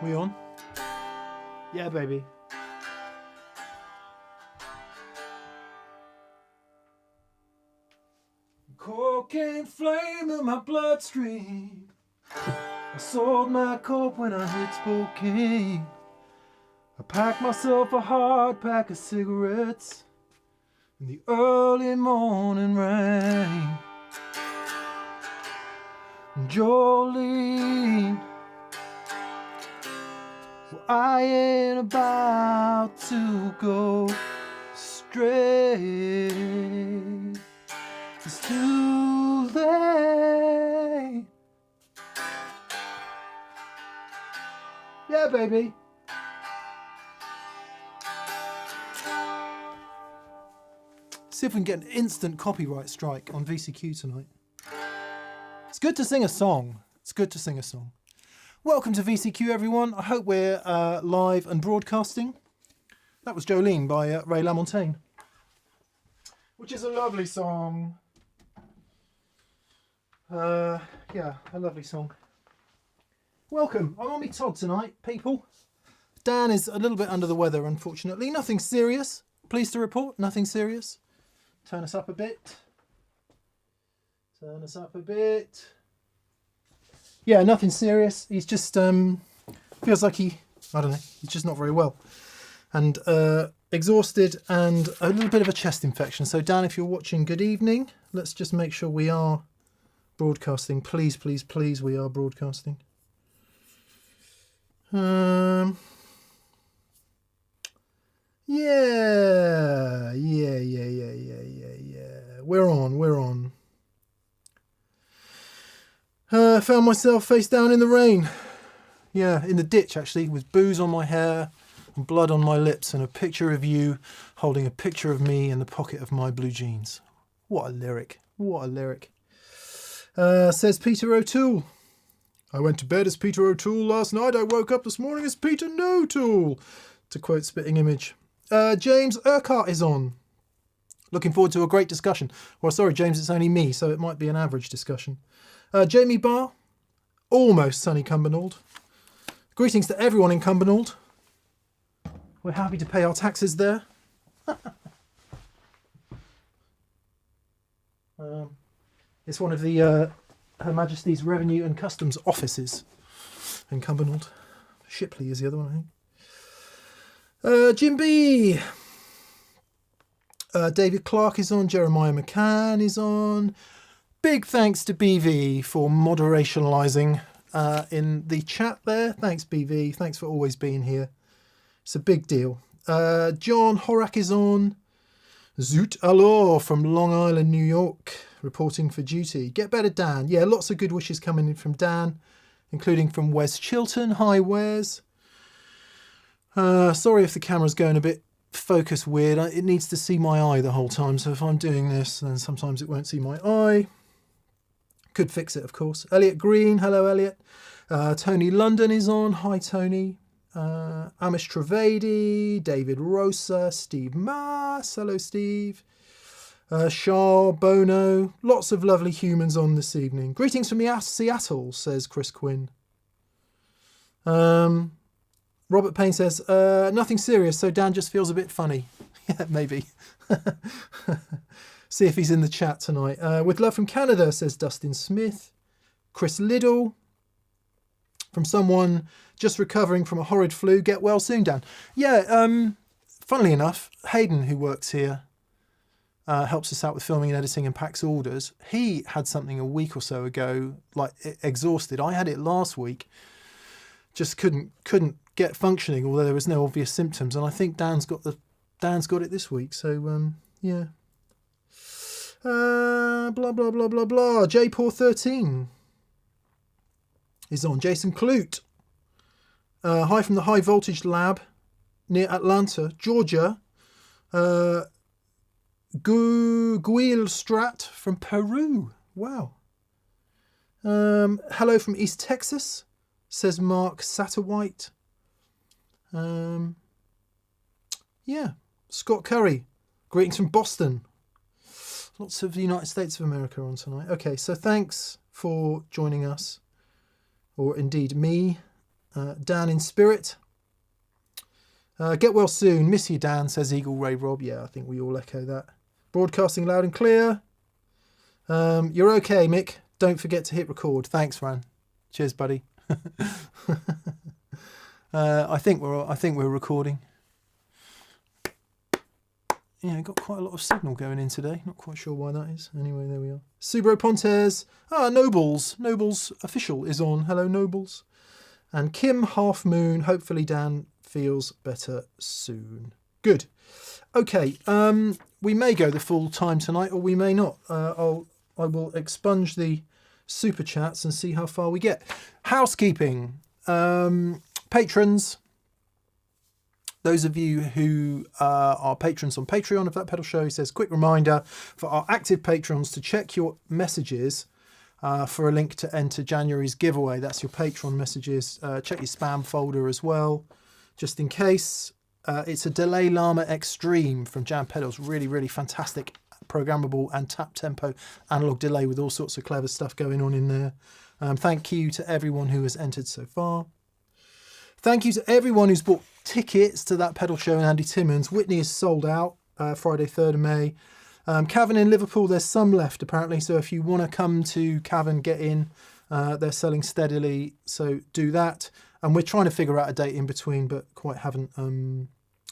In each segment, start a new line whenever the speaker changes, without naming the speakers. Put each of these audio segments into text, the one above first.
We on? Yeah, baby. Cocaine flame in my bloodstream. I sold my coke when I hit Spokane. I packed myself a hard pack of cigarettes in the early morning rain. Jolene, well, I ain't about to go straight. It's too late. Yeah, baby. See if we can get an instant copyright strike on VCQ tonight. It's good to sing a song. It's good to sing a song. Welcome to VCQ, everyone. I hope we're live and broadcasting. That was Jolene by Ray LaMontagne, which is a lovely song. Yeah, a lovely song. Welcome. I'm on me Todd tonight, people. Dan is a little bit under the weather, unfortunately. Nothing serious. Pleased to report, nothing serious. Turn us up a bit. Turn us up a bit. Yeah, nothing serious. He's just feels like I don't know, he's just not very well. And exhausted and a little bit of a chest infection. So Dan, if you're watching, good evening. Let's just make sure we are broadcasting. Please, please, please, we are broadcasting. Yeah. We're on. Found myself face down in the rain. Yeah, in the ditch actually, with booze on my hair and blood on my lips and a picture of you holding a picture of me in the pocket of my blue jeans. What a lyric. What a lyric. Says Peter O'Toole. I went to bed as Peter O'Toole last night. I woke up this morning as Peter No Tool. To quote Spitting Image. James Urquhart is on. Looking forward to a great discussion. Well, sorry, James, it's only me, so it might be an average discussion. Jamie Barr, almost sunny Cumbernauld. Greetings to everyone in Cumbernauld. We're happy to pay our taxes there. It's one of the Her Majesty's Revenue and Customs offices in Cumbernauld. Shipley is the other one, I think. Jim B. David Clark is on. Jeremiah McCann is on. Big thanks to BV for moderationalising in the chat there. Thanks, BV. Thanks for always being here. It's a big deal. John Horak is on. Zoot alors from Long Island, New York, reporting for duty. Get better, Dan. Yeah, lots of good wishes coming in from Dan, including from Wes Chilton. Hi, Wes. Sorry if the camera's going a bit focus weird. It needs to see my eye the whole time, so if I'm doing this, then sometimes it won't see my eye. Could fix it, of course. Elliot Green, hello Elliot. Tony London is on. Hi Tony. Amish Trivedi, David Rosa, Steve Mass, hello Steve. Shah, Bono, lots of lovely humans on this evening. Greetings from Seattle, says Chris Quinn. Robert Payne says, nothing serious, so Dan just feels a bit funny. Yeah, maybe. See if he's in the chat tonight. With love from Canada, says Dustin Smith. Chris Liddell. From someone just recovering from a horrid flu. Get well soon, Dan. Yeah, funnily enough, Hayden, who works here, helps us out with filming and editing and packs orders. He had something a week or so ago, like exhausted. I had it last week. Just couldn't get functioning, although there was no obvious symptoms. And I think Dan's got it this week. So yeah. Blah blah blah blah blah. JPaw13 is on. Jason Clute. Hi from the High Voltage Lab near Atlanta, Georgia. Guil Strat from Peru. Wow. Hello from East Texas, says Mark Satterwhite. Yeah. Scott Curry. Greetings from Boston. Lots of the United States of America on tonight. Okay, so thanks for joining us, or indeed me. Dan in spirit. Get well soon. Miss you, Dan, says Eagle Ray Rob. Yeah, I think we all echo that. Broadcasting loud and clear. You're okay, Mick. Don't forget to hit record. Thanks, Fran. Cheers, buddy. I think we're recording. Yeah, got quite a lot of signal going in today. Not quite sure why that is. Anyway, there we are. Subro Pontes. Nobles. Nobles official is on. Hello, Nobles. And Kim Half Moon. Hopefully Dan feels better soon. Good. Okay. We may go the full time tonight, or we may not. I will expunge the super chats and see how far we get. Housekeeping. Patrons. Those of you who are patrons on Patreon of That Pedal Show, says, quick reminder for our active patrons to check your messages for a link to enter January's giveaway. That's your Patreon messages. Check your spam folder as well, just in case. It's a Delay Llama Extreme from Jam Pedals. Really, really fantastic programmable and tap tempo analog delay with all sorts of clever stuff going on in there. Thank you to everyone who has entered so far. Thank you to everyone who's bought tickets to That Pedal Show and Andy Timmons. Whitney is sold out, Friday 3rd of May. Cavan in Liverpool, there's some left apparently, so if you want to come to Cavan, get in. They're selling steadily, so do that. And we're trying to figure out a date in between, but quite haven't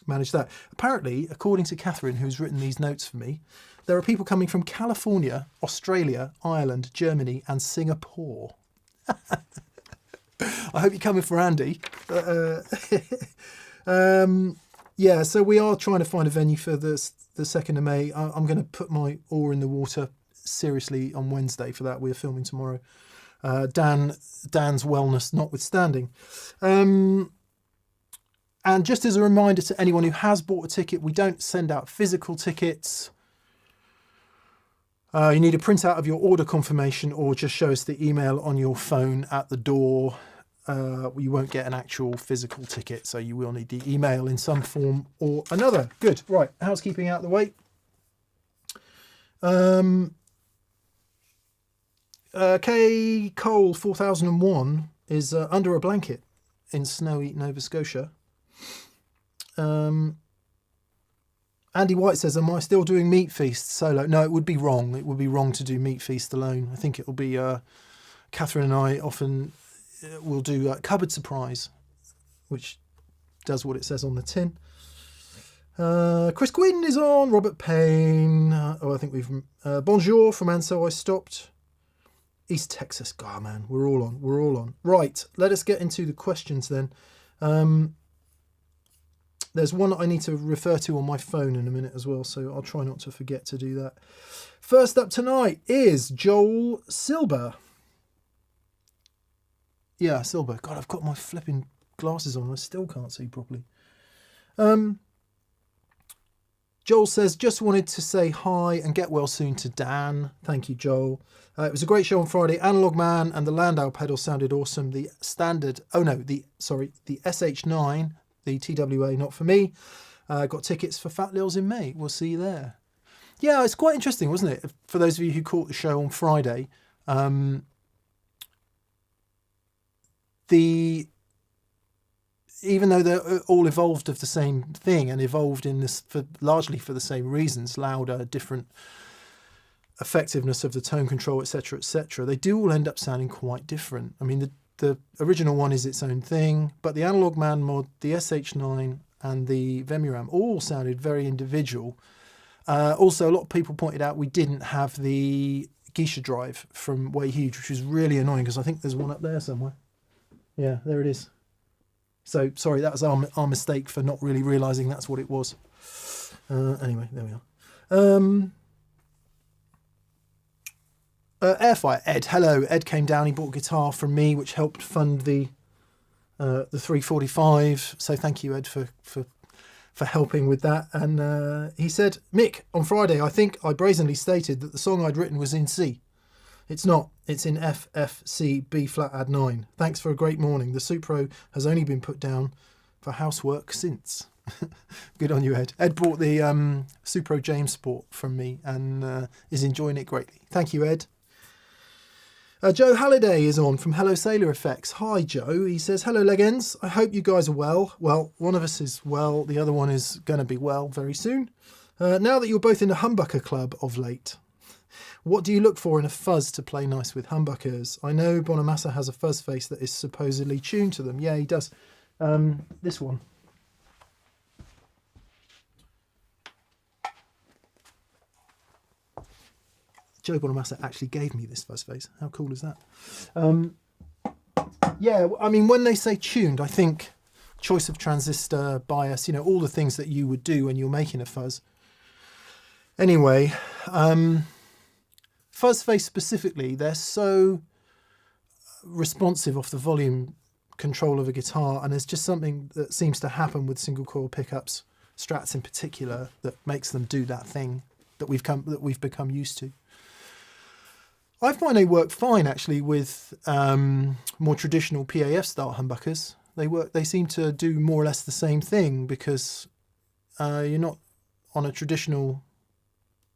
managed that. Apparently, according to Catherine, who's written these notes for me, there are people coming from California, Australia, Ireland, Germany and Singapore. I hope you're coming for Andy. Yeah, so we are trying to find a venue for the 2nd of May. I'm going to put my oar in the water seriously on Wednesday for that. We're filming tomorrow. Dan's wellness notwithstanding. And just as a reminder to anyone who has bought a ticket, we don't send out physical tickets. You need a printout of your order confirmation or just show us the email on your phone at the door. You won't get an actual physical ticket, so you will need the email in some form or another. Good. Right. Housekeeping out the way. K. Cole 4001 is under a blanket in snowy Nova Scotia. Andy White says, am I still doing Meat Feast solo? No, it would be wrong. It would be wrong to do Meat Feast alone. I think it will be Catherine and I often will do Cupboard Surprise, which does what it says on the tin. Chris Quinn is on. Robert Payne. I think we've... Bonjour from And So I Stopped. East Texas. God, man, we're all on. We're all on. Right, let us get into the questions then. There's one that I need to refer to on my phone in a minute as well, so I'll try not to forget to do that. First up tonight is Joel Silber. Yeah, Silber. God, I've got my flipping glasses on. I still can't see properly. Joel says, just wanted to say hi and get well soon to Dan. Thank you, Joel. It was a great show on Friday. Analog Man and the Landau pedal sounded awesome. The standard, the SH9, the TWA, not for me. Got tickets for Fat Lils in May. We'll see you there. Yeah, it's quite interesting, wasn't it? For those of you who caught the show on Friday, even though they're all evolved of the same thing and evolved in this largely for the same reasons, louder, different effectiveness of the tone control, etc., etc., they do all end up sounding quite different. I mean, the original one is its own thing, but the Analog Man mod, the SH9 and the Vemuram all sounded very individual. Also, a lot of people pointed out we didn't have the Geisha drive from Way Huge, which was really annoying because I think there's one up there somewhere. Yeah, there it is. So, sorry, that was our mistake for not really realising that's what it was. Anyway, there we are. Airfire, Ed. Hello. Ed came down. He bought a guitar from me, which helped fund the 345. So thank you, Ed, for helping with that. And he said, Mick, on Friday, I think I brazenly stated that the song I'd written was in C. It's not. It's in F, F, C, B flat add 9. Thanks for a great morning. The Supro has only been put down for housework since. Good on you, Ed. Ed bought the Supro James Sport from me and is enjoying it greatly. Thank you, Ed. Joe Halliday is on from Hello Sailor Effects. Hi, Joe. He says, hello, Legends. I hope you guys are well. Well, one of us is well. The other one is going to be well very soon. Now that you're both in a humbucker club of late, what do you look for in a fuzz to play nice with humbuckers? I know Bonamassa has a fuzz face that is supposedly tuned to them. Yeah, he does. This one. Joe Bonamassa actually gave me this fuzz face. How cool is that? Yeah, I mean, when they say tuned, I think choice of transistor, bias, you know, all the things that you would do when you're making a fuzz. Anyway, fuzz face specifically, they're so responsive off the volume control of a guitar, and there's just something that seems to happen with single coil pickups, Strats in particular, that makes them do that thing that we've become used to. I find they work fine actually with more traditional PAF style humbuckers. They seem to do more or less the same thing, because you're not on a traditional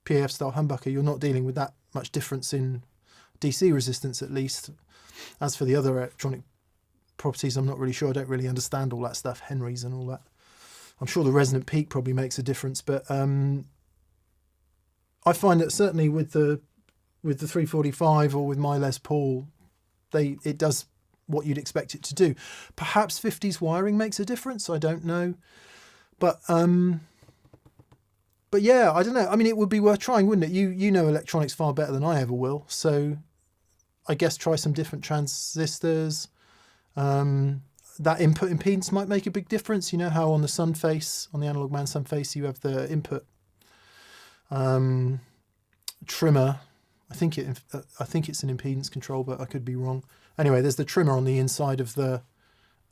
PAF style humbucker, you're not dealing with that much difference in DC resistance, at least. As for the other electronic properties, I'm not really sure. I don't really understand all that stuff, Henrys and all that. I'm sure the resonant peak probably makes a difference, but I find that certainly with the 345 or with my Les Paul, it does what you'd expect it to do. Perhaps 50s wiring makes a difference, I don't know. But yeah, I don't know. I mean, it would be worth trying, wouldn't it? You know electronics far better than I ever will, so I guess try some different transistors. That input impedance might make a big difference. You know how on the sun face, on the Analog Man sun face, you have the input trimmer. I think it's an impedance control, but I could be wrong. Anyway, there's the trimmer on the inside of the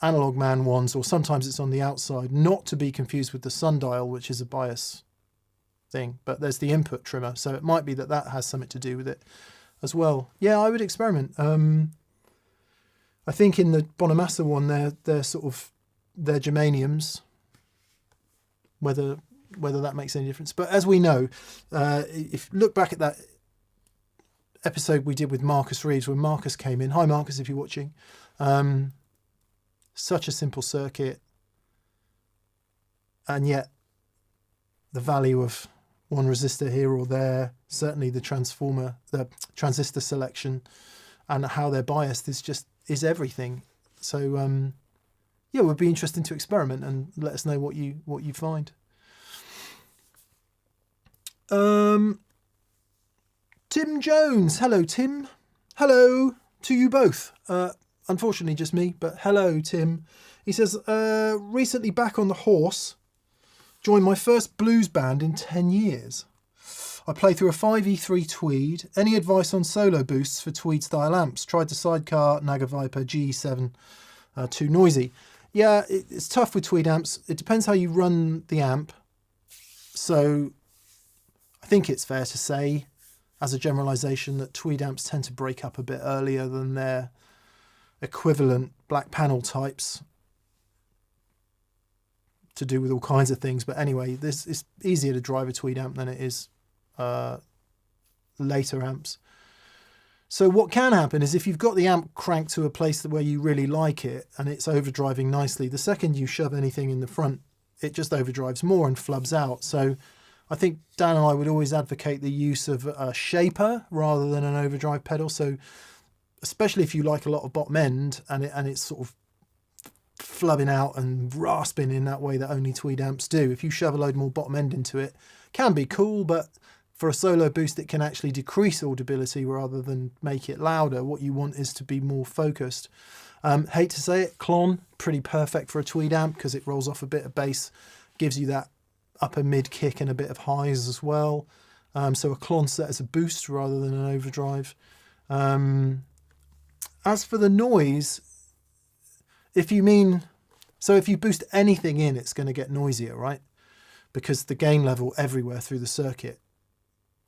Analog Man ones, or sometimes it's on the outside, not to be confused with the sundial, which is a bias thing, but there's the input trimmer, so it might be that has something to do with it as well. Yeah, I would experiment. I think in the Bonamassa one, they're germaniums, whether that makes any difference. But as we know, if you look back at that episode we did with Marcus Reeves, when Marcus came in, hi Marcus if you're watching, such a simple circuit, and yet the value of one resistor here or there, certainly the transistor selection and how they're biased is everything. So yeah, it would be interesting to experiment and let us know what you find. Tim Jones, hello Tim. Hello to you both. Unfortunately just me, but hello Tim. He says, recently back on the horse, joined my first blues band in 10 years. I play through a 5E3 Tweed. Any advice on solo boosts for Tweed style amps? Tried the Sidecar, Naga Viper, G7, too noisy. Yeah, it's tough with Tweed amps. It depends how you run the amp. So I think it's fair to say, as a generalisation, that Tweed amps tend to break up a bit earlier than their equivalent black panel types, to do with all kinds of things. But anyway, it's easier to drive a Tweed amp than it is later amps. So what can happen is, if you've got the amp cranked to a place where you really like it and it's overdriving nicely, the second you shove anything in the front, it just overdrives more and flubs out. So I think Dan and I would always advocate the use of a shaper rather than an overdrive pedal. So especially if you like a lot of bottom end and it's sort of flubbing out and rasping in that way that only Tweed amps do, if you shove a load more bottom end into it, can be cool, but for a solo boost it can actually decrease audibility rather than make it louder. What you want is to be more focused. Hate to say it, Klon, pretty perfect for a Tweed amp because it rolls off a bit of bass, gives you that upper mid kick and a bit of highs as well. So a Klon set as a boost rather than an overdrive. As for the noise, if you boost anything in, it's going to get noisier, right? Because the gain level everywhere through the circuit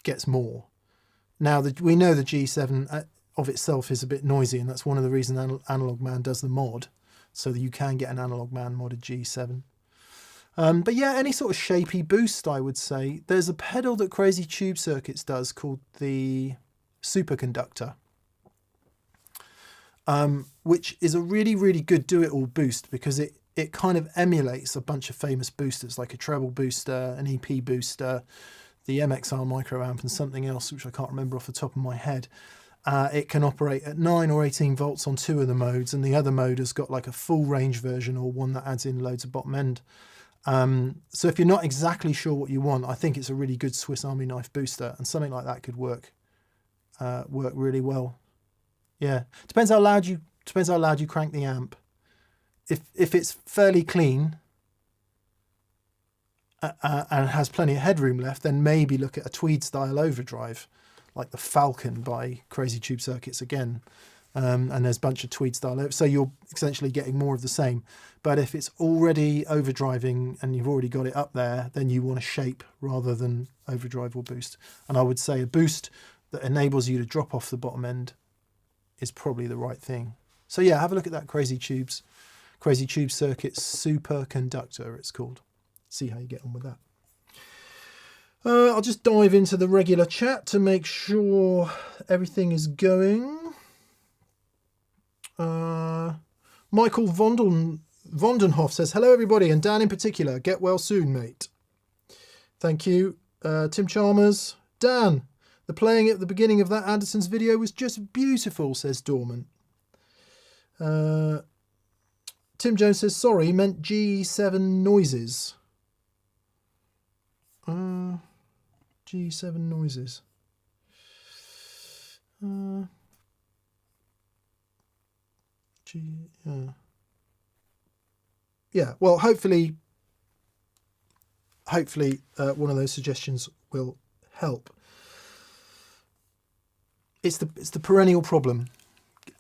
gets more. Now, we know the G7 of itself is a bit noisy, and that's one of the reasons Analog Man does the mod, so that you can get an Analog Man modded G7. But yeah, any sort of shapy boost, I would say. There's a pedal that Crazy Tube Circuits does called the Superconductor. which is a really, really good do-it-all boost because it kind of emulates a bunch of famous boosters like a treble booster, an EP booster, the MXR microamp and something else which I can't remember off the top of my head. It can operate at 9 or 18 volts on 2 of the modes, and the other mode has got like a full range version or one that adds in loads of bottom end. So if you're not exactly sure what you want, I think it's a really good Swiss Army knife booster, and something like that could work really well. Yeah, depends how loud you crank the amp. If it's fairly clean and has plenty of headroom left, then maybe look at a Tweed style overdrive, like the Falcon by Crazy Tube Circuits again. And there's a bunch of Tweed style, so you're essentially getting more of the same. But if it's already overdriving and you've already got it up there, then you want a shape rather than overdrive or boost. And I would say a boost that enables you to drop off the bottom end is probably the right thing. So yeah, have a look at that Crazy Tube Circuits Superconductor, it's called. See how you get on with that. I'll just dive into the regular chat to make sure everything is going. Michael Vondenhoff says, hello everybody, and Dan in particular, get well soon, mate. Thank you. Tim Chalmers, Dan, the playing at the beginning of that Anderson's video was just beautiful, says Dorman. Tim Jones says, sorry, meant G7 noises. G7 noises. Yeah, well, hopefully one of those suggestions will help. It's the perennial problem.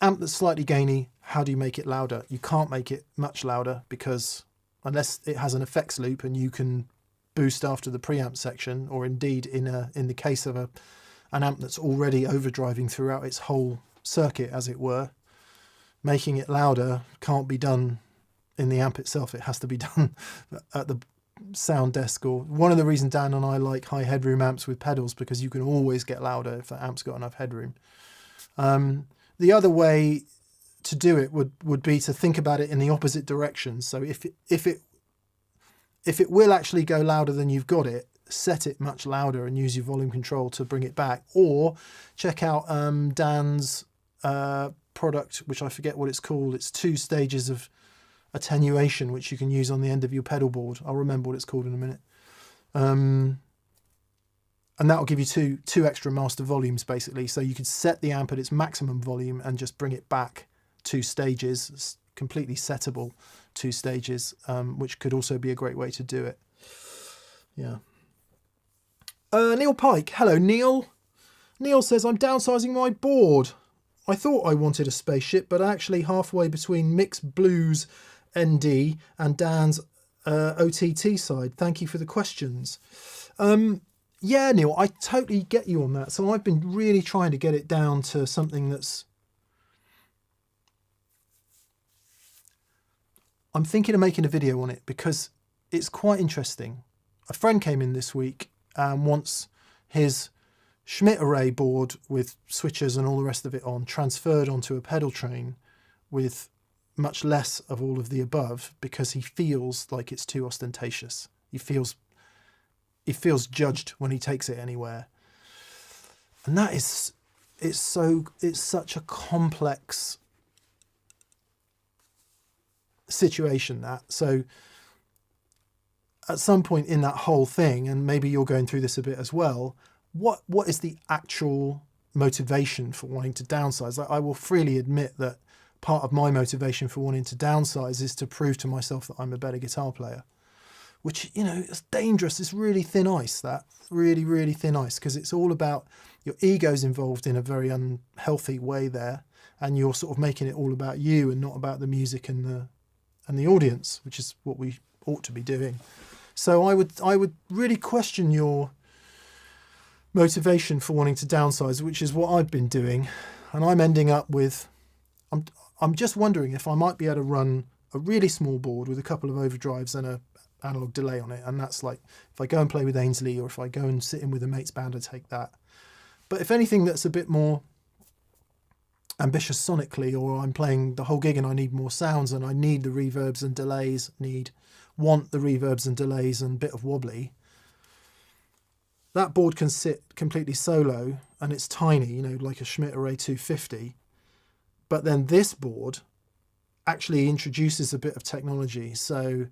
Amp that's slightly gainy, how do you make it louder? You can't make it much louder because unless it has an effects loop and you can boost after the preamp section, or indeed in the case of an amp that's already overdriving throughout its whole circuit, as it were, making it louder can't be done in the amp itself. It has to be done at the sound desk. Or one of the reasons Dan and I like high headroom amps with pedals, because you can always get louder if the amp's got enough headroom. The other way to do it would be to think about it in the opposite direction. So if it will actually go louder than you've got it, set it much louder and use your volume control to bring it back. Or check out Dan's product, which I forget what it's called. It's 2 stages of attenuation, which you can use on the end of your pedal board. I'll remember what it's called in a minute. And that'll give you two extra master volumes, basically. So you could set the amp at its maximum volume and just bring it back 2 stages. It's completely settable 2 stages, which could also be a great way to do it. Yeah. Neil Pike. Hello, Neil. Neil says, I'm downsizing my board. I thought I wanted a spaceship, but actually halfway between Mick's Blues ND and Dan's OTT side. Thank you for the questions. Yeah, Neil, I totally get you on that. So I've been really trying to get it down to something that's... I'm thinking of making a video on it because it's quite interesting. A friend came in this week and wants his Schmidt array board with switches and all the rest of it on transferred onto a pedal train with much less of all of the above, because he feels like it's too ostentatious. He feels judged when he takes it anywhere. And that is, it's such a complex situation, that. So at some point in that whole thing, and maybe you're going through this a bit as well, what is the actual motivation for wanting to downsize? Like, I will freely admit that part of my motivation for wanting to downsize is to prove to myself that I'm a better guitar player, which, you know, it's dangerous. It's really thin ice, that really, really thin ice, because it's all about your ego's involved in a very unhealthy way there, and you're sort of making it all about you and not about the music and the audience, which is what we ought to be doing. So I would really question your motivation for wanting to downsize, which is what I've been doing, and I'm ending up with, I'm just wondering if I might be able to run a really small board with a couple of overdrives and a analog delay on it, and that's like if I go and play with Ainsley, or if I go and sit in with a mate's band, I take that. But if anything that's a bit more ambitious sonically, or I'm playing the whole gig and I need more sounds and I need the reverbs and delays, want the reverbs and delays and bit of wobbly, that board can sit completely solo and it's tiny, you know, like a Schmidt Array 250. But then this board actually introduces a bit of technology. So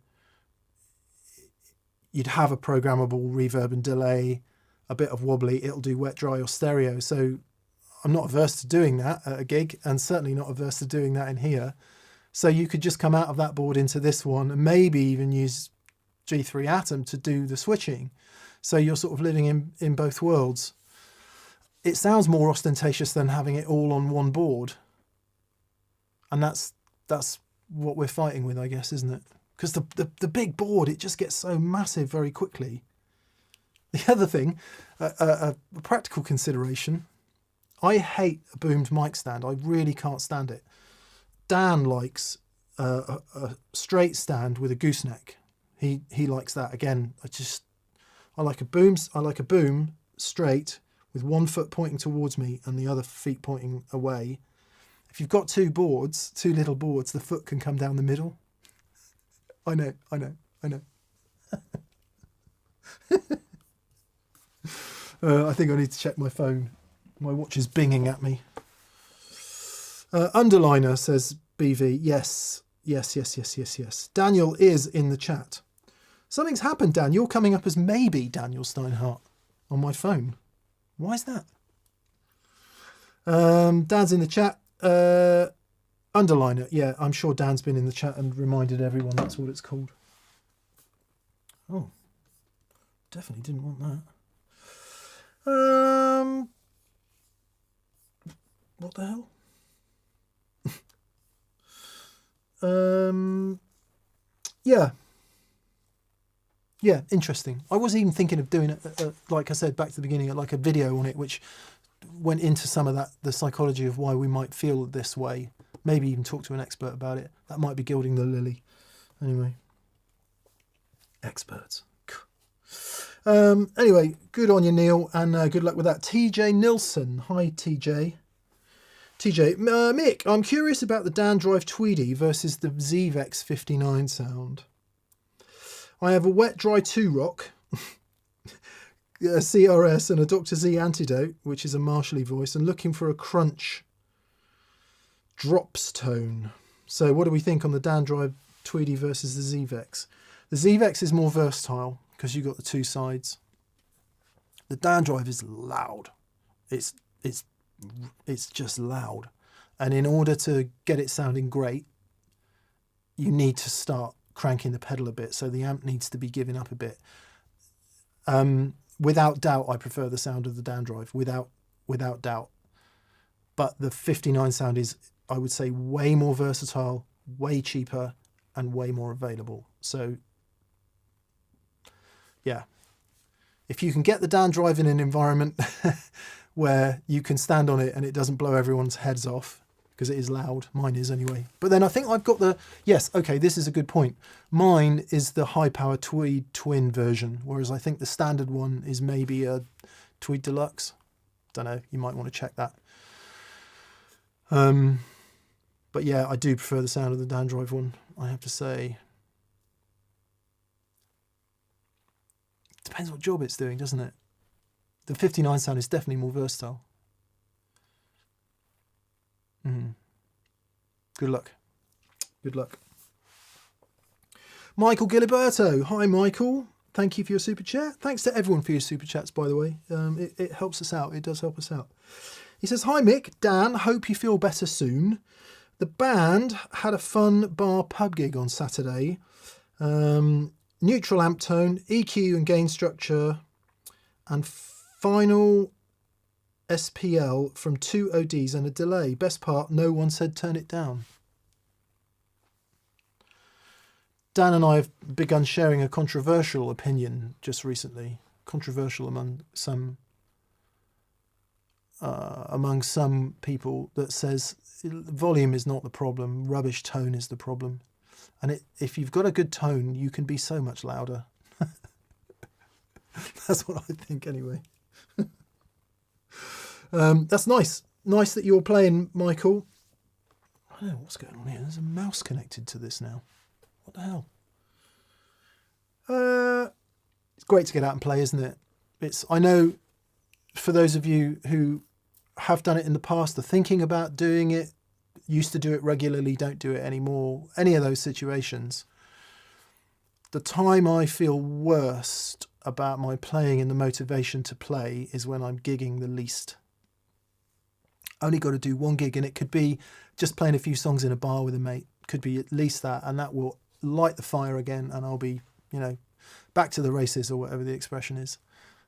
you'd have a programmable reverb and delay, a bit of wobbly, it'll do wet, dry or stereo. So I'm not averse to doing that at a gig, and certainly not averse to doing that in here. So you could just come out of that board into this one and maybe even use G3 Atom to do the switching. So you're sort of living in both worlds. It sounds more ostentatious than having it all on one board. And that's what we're fighting with, I guess, isn't it? Because the big board, it just gets so massive very quickly. The other thing, a practical consideration, I hate a boomed mic stand. I really can't stand it. Dan likes a straight stand with a gooseneck. He likes that. Again, I like a boom straight with one foot pointing towards me and the other feet pointing away. If you've got two little boards, the foot can come down the middle. I know. I think I need to check my phone. My watch is binging at me. Underliner says BV. Yes. Daniel is in the chat. Something's happened, Dan. You're coming up as maybe Daniel Steinhardt on my phone. Why is that? Dan's in the chat. Underliner. Yeah, I'm sure Dan's been in the chat and reminded everyone that's what it's called. Oh, definitely didn't want that. What the hell? Yeah, interesting. I was even thinking of doing it, like I said, back to the beginning, like a video on it, which went into some of that, the psychology of why we might feel this way. Maybe even talk to an expert about it. That might be gilding the lily. Anyway, experts. Anyway, good on you, Neil, and good luck with that. TJ Nilsson. Hi, TJ. Mick, I'm curious about the Dan Drive Tweedy versus the Zvex 59 sound. I have a wet dry 2 rock, a CRS and a Dr. Z antidote, which is a Marshally voice, and looking for a crunch drops tone. So what do we think on the Dan Drive Tweedy versus the Zvex? The Zvex is more versatile because you've got the two sides. The Dan Drive is loud. It's just loud. And in order to get it sounding great, you need to start cranking the pedal a bit. So the amp needs to be giving up a bit. Without doubt, I prefer the sound of the Dan Drive, without doubt. But the 59 sound is, I would say, way more versatile, way cheaper, and way more available. So, yeah. If you can get the Dan Drive in an environment where you can stand on it and it doesn't blow everyone's heads off, because it is loud. Mine is anyway. But then I think I've got the... Yes, okay, this is a good point. Mine is the high-power Tweed Twin version, whereas I think the standard one is maybe a Tweed Deluxe. Don't know, you might want to check that. But yeah, I do prefer the sound of the Dan Drive one, I have to say. Depends what job it's doing, doesn't it? The 59 sound is definitely more versatile. Good luck. Good luck. Michael Giliberto. Hi, Michael. Thank you for your super chat. Thanks to everyone for your super chats, by the way. It helps us out. It does help us out. He says, hi, Mick. Dan, hope you feel better soon. The band had a fun bar pub gig on Saturday. Neutral amp tone, EQ and gain structure, and final SPL from 2 ODs and a delay. Best part, no one said turn it down. Dan and I have begun sharing a controversial opinion just recently. Controversial among some people, that says volume is not the problem, rubbish tone is the problem. And if you've got a good tone, you can be so much louder. That's what I think anyway. That's nice. nice that you're playing, Michael. I don't know what's going on here. There's a mouse connected to this now. What the hell? It's great to get out and play, isn't it? I know for those of you who have done it in the past, are thinking about doing it, used to do it regularly, don't do it anymore, any of those situations. The time I feel worst about my playing and the motivation to play is when I'm gigging the least. Only got to do one gig, and it could be just playing a few songs in a bar with a mate. Could be at least that, and that will light the fire again, and I'll be, back to the races, or whatever the expression is.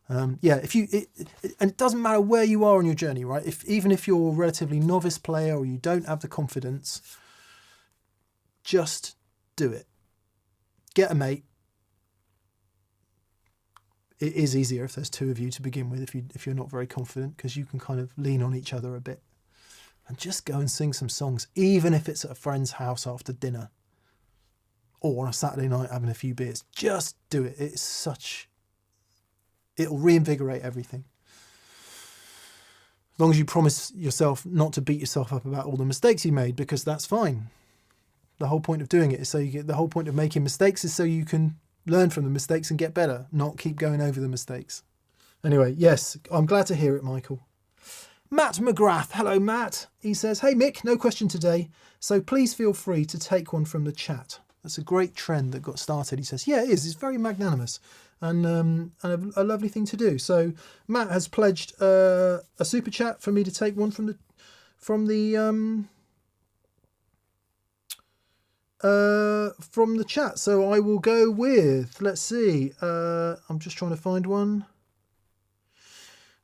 And it doesn't matter where you are on your journey, right? Even if you're a relatively novice player or you don't have the confidence, just do it. Get a mate. It is easier if there's two of you to begin with, if you're not very confident, because you can kind of lean on each other a bit. And just go and sing some songs, even if it's at a friend's house after dinner or on a Saturday night having a few beers. Just do it. It'll reinvigorate everything. As long as you promise yourself not to beat yourself up about all the mistakes you made, because that's fine. The whole point of doing it is the whole point of making mistakes is so you can learn from the mistakes and get better, not keep going over the mistakes. Anyway, yes, I'm glad to hear it, Michael. Matt McGrath. Hello, Matt. He says, hey, Mick, no question today, so please feel free to take one from the chat. That's a great trend that got started. He says, yeah, it is. It's very magnanimous and a lovely thing to do. So Matt has pledged a super chat for me to take one from the chat. So I will go with, let's see, I'm just trying to find one.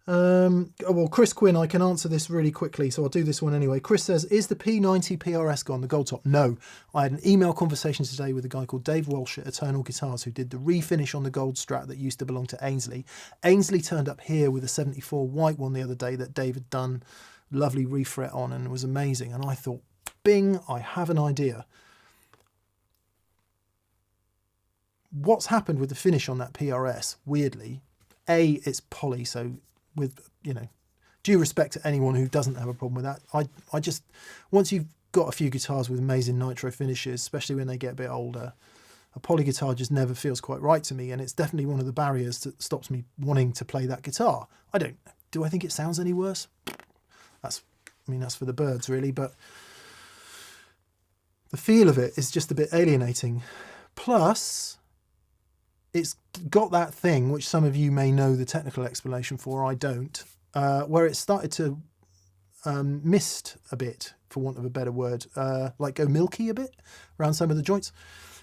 Well, Chris Quinn, I can answer this really quickly, so I'll do this one anyway. Chris says, is the P90 PRS gone, the gold top? No. I had an email conversation today with a guy called Dave Walsh at Eternal Guitars, who did the refinish on the gold Strat that used to belong to Ainsley. Ainsley turned up here with a 74 white one the other day that Dave had done lovely refret on, and it was amazing. And I thought, bing, I have an idea. What's happened with the finish on that PRS, weirdly, it's poly, so with, due respect to anyone who doesn't have a problem with that, I just, once you've got a few guitars with amazing nitro finishes, especially when they get a bit older, a poly guitar just never feels quite right to me, and it's definitely one of the barriers that stops me wanting to play that guitar. Do I think it sounds any worse? That's for the birds, really, but the feel of it is just a bit alienating. Plus, it's got that thing, which some of you may know the technical explanation for, I don't, where it started to mist a bit, for want of a better word, like go milky a bit around some of the joints.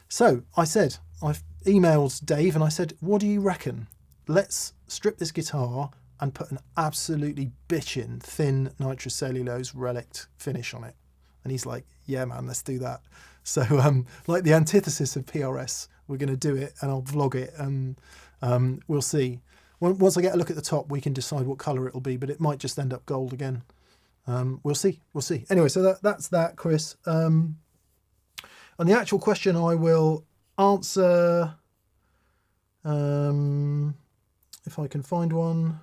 So I've emailed Dave and I said, what do you reckon? Let's strip this guitar and put an absolutely bitchin' thin nitrocellulose relic finish on it. And he's like, yeah, man, let's do that. So like the antithesis of PRS, we're going to do it, and I'll vlog it, and we'll see. Once I get a look at the top, we can decide what colour it'll be, but it might just end up gold again. We'll see. Anyway, so that's that, Chris. And the actual question I will answer, if I can find one.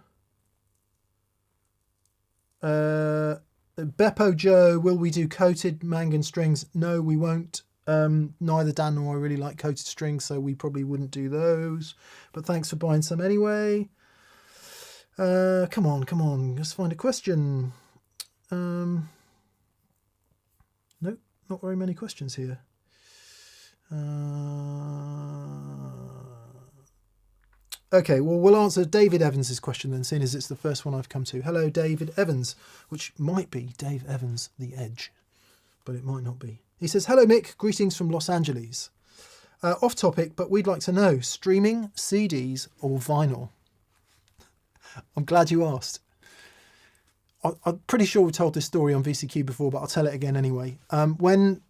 Beppo Joe, will we do coated Mangan strings? No, we won't. Neither Dan nor I really like coated strings, so we probably wouldn't do those. But thanks for buying some anyway. Come on, let's find a question. Nope, not very many questions here. Okay, well, we'll answer David Evans's question then, seeing as it's the first one I've come to. Hello, David Evans, which might be Dave Evans The Edge, but it might not be. He says, hello, Mick. Greetings from Los Angeles. Off topic, but we'd like to know, streaming, CDs or vinyl? I'm glad you asked. I'm pretty sure we've told this story on VCQ before, but I'll tell it again anyway. When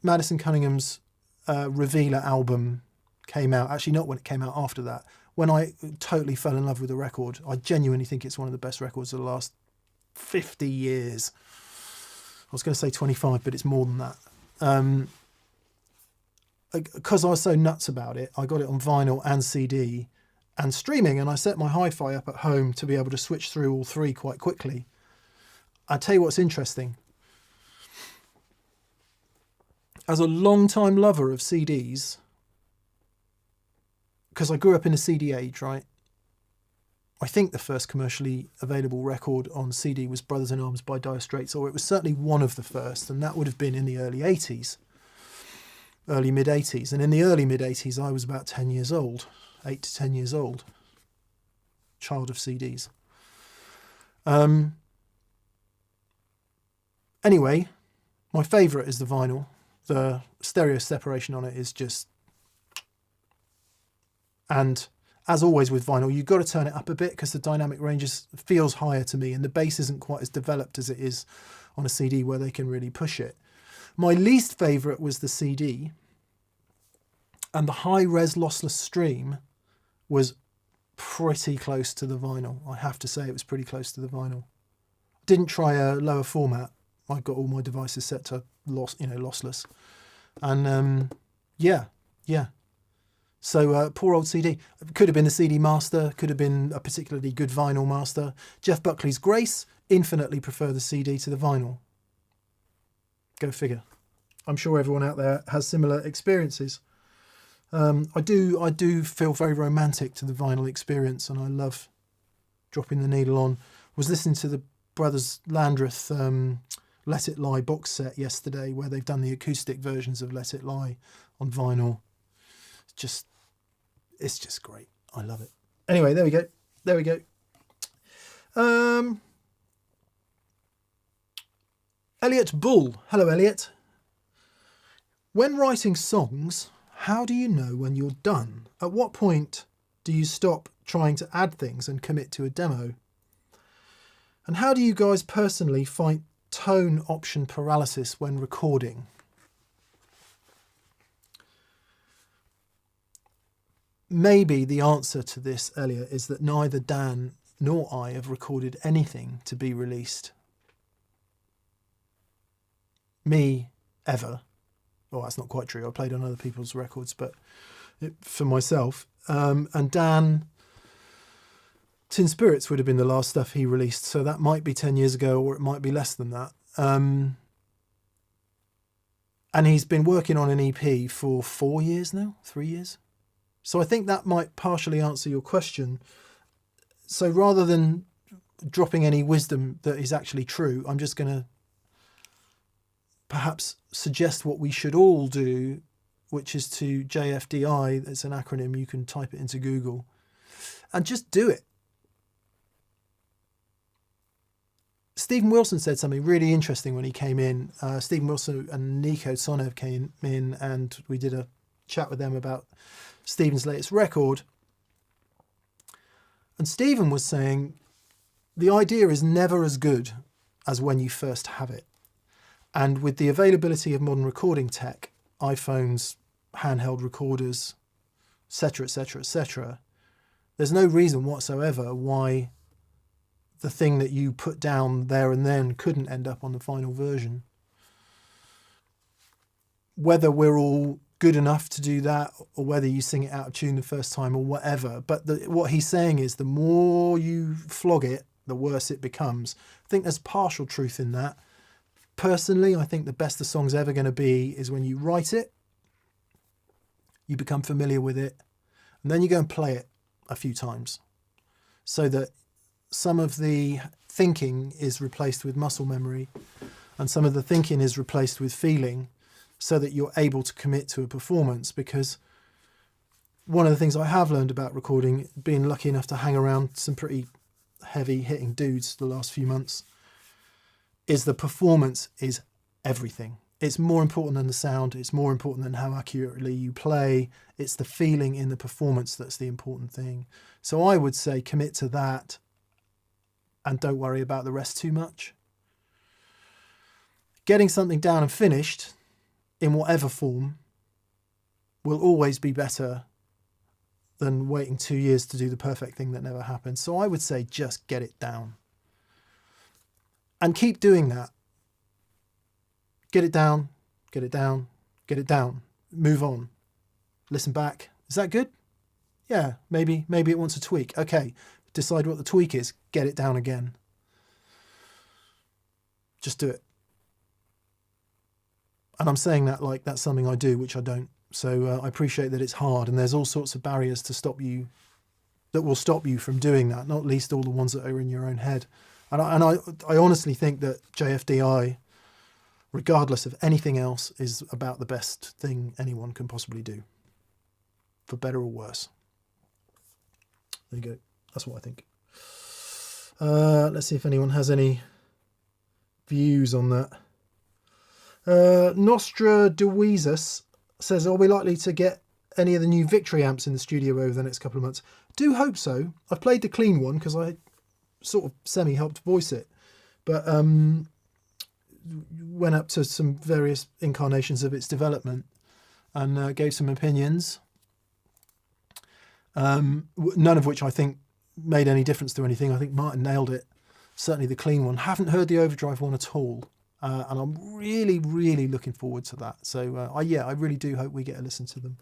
Madison Cunningham's Revealer album came out, actually not when it came out, after that, when I totally fell in love with the record, I genuinely think it's one of the best records of the last 50 years. I was going to say 25, but it's more than that. Because I was so nuts about it, I got it on vinyl and CD and streaming, and I set my hi-fi up at home to be able to switch through all three quite quickly. I'll tell you what's interesting. As a long-time lover of CDs, because I grew up in a CD age, right? I think the first commercially available record on CD was Brothers in Arms by Dire Straits, or it was certainly one of the first, and that would have been in the early 80s, early mid-80s. And in the early mid-80s, I was about 10 years old, 8 to 10 years old, child of CDs. Anyway, my favourite is the vinyl. The stereo separation on it is just... And as always with vinyl, you've got to turn it up a bit because the dynamic range feels higher to me, and the bass isn't quite as developed as it is on a CD where they can really push it. My least favourite was the CD, and the high-res lossless stream was pretty close to the vinyl. I have to say it was pretty close to the vinyl. Didn't try a lower format. I got all my devices set to lossless, and yeah. So poor old CD. Could have been the CD master, could have been a particularly good vinyl master. Jeff Buckley's Grace, infinitely prefer the CD to the vinyl. Go figure. I'm sure everyone out there has similar experiences. I do feel very romantic to the vinyl experience, and I love dropping the needle on. Was listening to the Brothers Landreth Let It Lie box set yesterday, where they've done the acoustic versions of Let It Lie on vinyl. It's just great. I love it. Anyway, there we go. Elliot Bull. Hello, Elliot. When writing songs, how do you know when you're done? At what point do you stop trying to add things and commit to a demo? And how do you guys personally fight tone option paralysis when recording? Maybe the answer to this, Elliot, is that neither Dan nor I have recorded anything to be released. Me, ever. Well, that's not quite true. I played on other people's records, but for myself. And Dan, Tin Spirits would have been the last stuff he released, so that might be 10 years ago, or it might be less than that. And he's been working on an EP for 4 years now, 3 years. So I think that might partially answer your question. So rather than dropping any wisdom that is actually true, I'm just going to perhaps suggest what we should all do, which is to JFDI. It's an acronym. You can type it into Google and just do it. Stephen Wilson said something really interesting when he came in. Stephen Wilson and Nico Sonev came in, and we did a chat with them about Stephen's latest record. And Stephen was saying the idea is never as good as when you first have it. And with the availability of modern recording tech, iPhones, handheld recorders, etc., etc., etc., there's no reason whatsoever why the thing that you put down there and then couldn't end up on the final version. Whether we're all good enough to do that, or whether you sing it out of tune the first time or whatever. But what he's saying is the more you flog it, the worse it becomes. I think there's partial truth in that. Personally, I think the best the song's ever going to be is when you write it, you become familiar with it, and then you go and play it a few times, so that some of the thinking is replaced with muscle memory, and some of the thinking is replaced with feeling, so that you're able to commit to a performance. Because one of the things I have learned about recording, being lucky enough to hang around some pretty heavy hitting dudes the last few months, is the performance is everything. It's more important than the sound. It's more important than how accurately you play. It's the feeling in the performance that's the important thing. So I would say commit to that and don't worry about the rest too much. Getting something down and finished in whatever form will always be better than waiting 2 years to do the perfect thing that never happens. So I would say just get it down. And keep doing that. Get it down, get it down, get it down. Move on. Listen back. Is that good? Yeah, maybe it wants a tweak. Okay, decide what the tweak is. Get it down again. just do it. And I'm saying that like that's something I do, which I don't. So I appreciate that it's hard, and there's all sorts of barriers to stop you, that will stop you from doing that, not least all the ones that are in your own head. And I honestly think that JFDI, regardless of anything else, is about the best thing anyone can possibly do, for better or worse. There you go. That's what I think. Let's see if anyone has any views on that. Nostra Deus says, are we likely to get any of the new Victory amps in the studio over the next couple of months? Do hope so. I've played the clean one because I sort of semi-helped voice it. But went up to some various incarnations of its development and gave some opinions. None of which I think made any difference to anything. I think Martin nailed it. Certainly the clean one. Haven't heard the overdrive one at all. And I'm really, really looking forward to that. So, I really do hope we get a listen to them.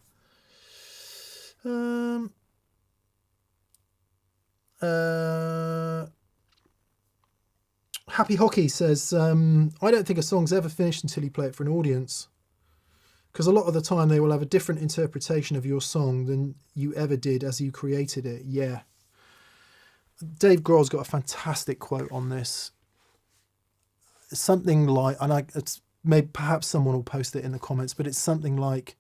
Happy Hockey says, I don't think a song's ever finished until you play it for an audience. Because a lot of the time they will have a different interpretation of your song than you ever did as you created it. Yeah. Dave Grohl's got a fantastic quote on this. Something like, and it's maybe perhaps someone will post it in the comments, but it's something like,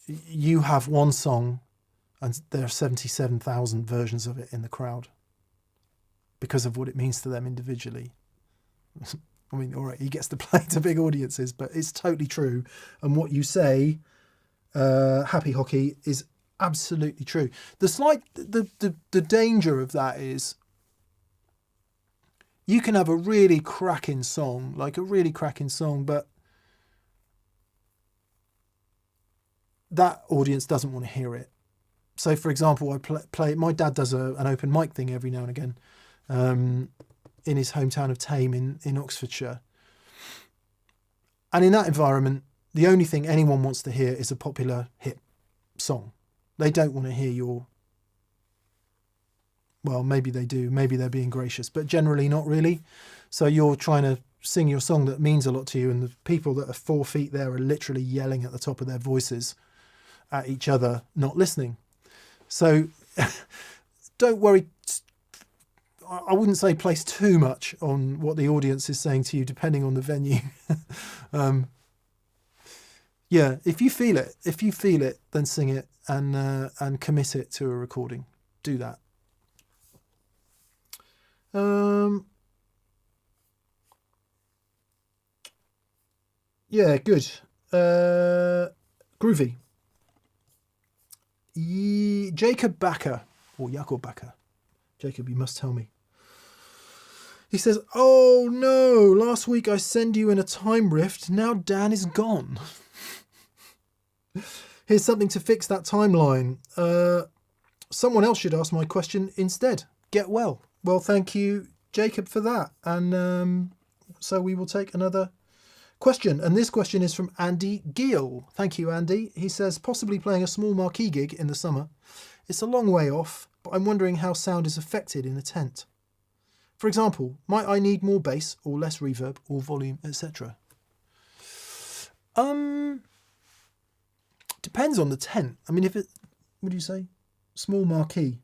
you have one song and there are 77,000 versions of it in the crowd because of what it means to them individually. I mean, all right, he gets to play to big audiences, but it's totally true. And what you say, Happy Hockey, is absolutely true. The danger of that is, you can have a really cracking song, but that audience doesn't want to hear it. So, for example, I play. My dad does an open mic thing every now and again in his hometown of Thame in Oxfordshire. And in that environment, the only thing anyone wants to hear is a popular hit song. They don't want to hear your... Well, maybe they do. Maybe they're being gracious, but generally not really. So you're trying to sing your song that means a lot to you, and the people that are 4 feet there are literally yelling at the top of their voices at each other, not listening. So don't worry. I wouldn't say place too much on what the audience is saying to you, depending on the venue. Yeah, if you feel it, then sing it and commit it to a recording. Do that. Yeah, good. Groovy. Jacob Backer, or Jacob Backer. Jacob, you must tell me. He says, oh no, last week I sent you in a time rift, now Dan is gone. Here's something to fix that timeline. Someone else should ask my question instead. Get well. Well, thank you, Jacob, for that. And so we will take another question. And this question is from Andy Gill. Thank you, Andy. He says, possibly playing a small Marquee gig in the summer. It's a long way off, but I'm wondering how sound is affected in a tent. For example, might I need more bass or less reverb or volume, etc.? Depends on the tent. I mean, if it, what do you say? Small Marquee.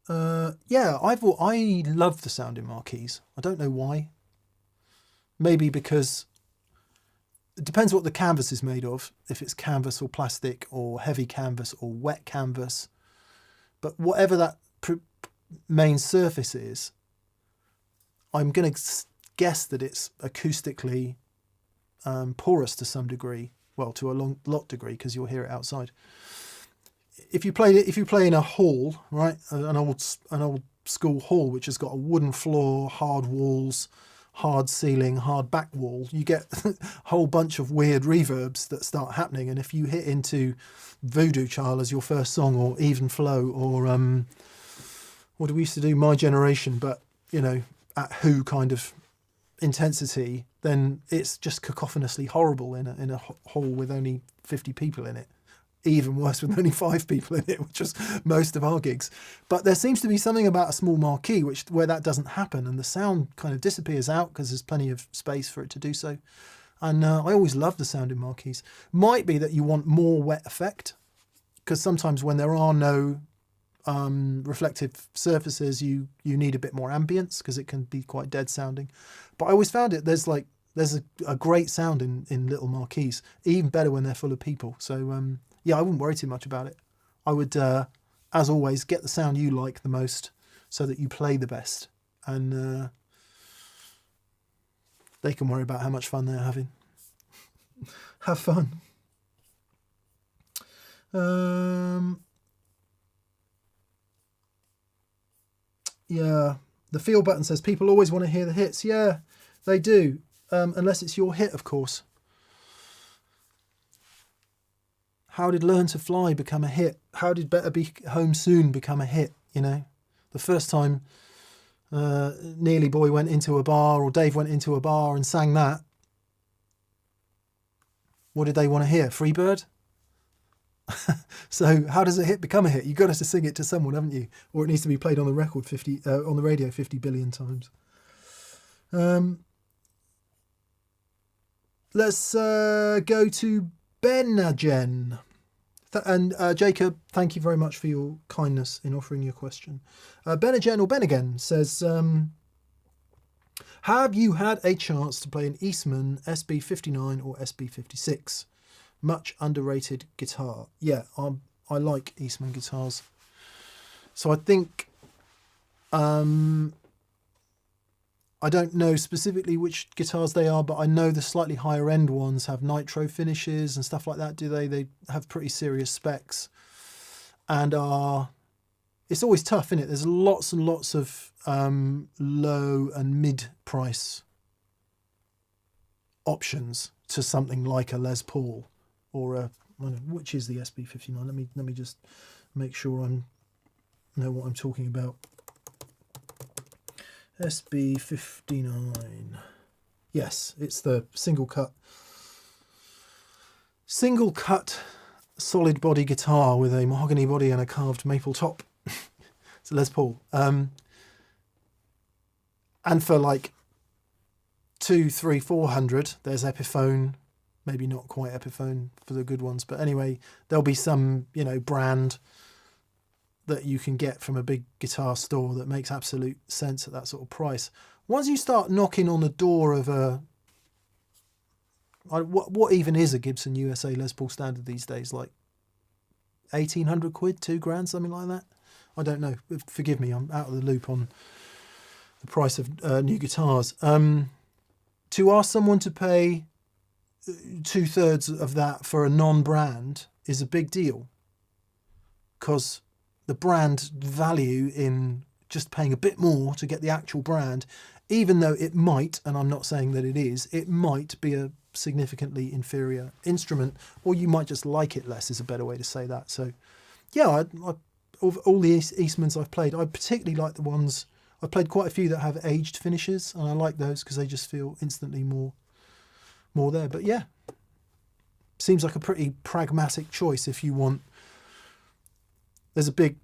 Yeah, I love the sound in Marquees. I don't know why. Maybe because it depends what the canvas is made of. If it's canvas or plastic or heavy canvas or wet canvas. But whatever that main surface is, I'm going to guess that it's acoustically porous to some degree. Well, to a lot degree, because you'll hear it outside. If you play in a hall, right, an old school hall which has got a wooden floor, hard walls, hard ceiling, hard back wall, you get a whole bunch of weird reverbs that start happening. And if you hit into Voodoo Child as your first song, or Even Flow, or what do we used to do, My Generation, but you know, at Who kind of intensity, then it's just cacophonously horrible in a hall with only 50 people in it. even worse with only 5 people in it, which was most of our gigs. But there seems to be something about a small marquee where that doesn't happen, and the sound kind of disappears out because there's plenty of space for it to do so. And I always love the sound in marquees. Might be that you want more wet effect, because sometimes when there are no reflective surfaces, you need a bit more ambience because it can be quite dead sounding. But I always found there's a great sound in little marquees, even better when they're full of people. So yeah, I wouldn't worry too much about it. I would, as always, get the sound you like the most so that you play the best, and they can worry about how much fun they're having. Have fun. Yeah, the feel button says people always want to hear the hits. Yeah, they do, unless it's your hit, of course. How did Learn to Fly become a hit? How did Better Be Home Soon become a hit? You know, the first time Nearly Boy went into a bar, or Dave went into a bar and sang that, what did they want to hear? Freebird? So how does a hit become a hit? You've got to sing it to someone, haven't you? Or it needs to be played on the record on the radio 50 billion times. Let's go to Benagen. And Jacob, thank you very much for your kindness in offering your question. Benagen or Benagen says, have you had a chance to play an Eastman SB59 or SB56? Much underrated guitar. Yeah, I like Eastman guitars. So I think, I don't know specifically which guitars they are, but I know the slightly higher end ones have nitro finishes and stuff like that, do they? They have pretty serious specs, and it's always tough, isn't it? There's lots and lots of low and mid price options to something like a Les Paul or I don't know, which is the SB59. Let me just make sure I know what I'm talking about. SB59. Yes, it's the single cut solid body guitar with a mahogany body and a carved maple top. It's a Les Paul. And for like 200, 300, 400, there's Epiphone. Maybe not quite Epiphone for the good ones, but anyway, there'll be some, brand that you can get from a big guitar store that makes absolute sense at that sort of price. Once you start knocking on the door of what even is a Gibson USA Les Paul standard these days, like 1,800 quid, £2,000, something like that. I don't know. Forgive me, I'm out of the loop on the price of new guitars. To ask someone to pay 2/3 of that for a non-brand is a big deal, because the brand value in just paying a bit more to get the actual brand, even though it might, and I'm not saying that it might be a significantly inferior instrument, or you might just like it less, is a better way to say that. So yeah, of all the Eastmans I've played, I particularly like the ones, I've played quite a few that have aged finishes, and I like those because they just feel instantly more there. But yeah, seems like a pretty pragmatic choice if you want. There's a big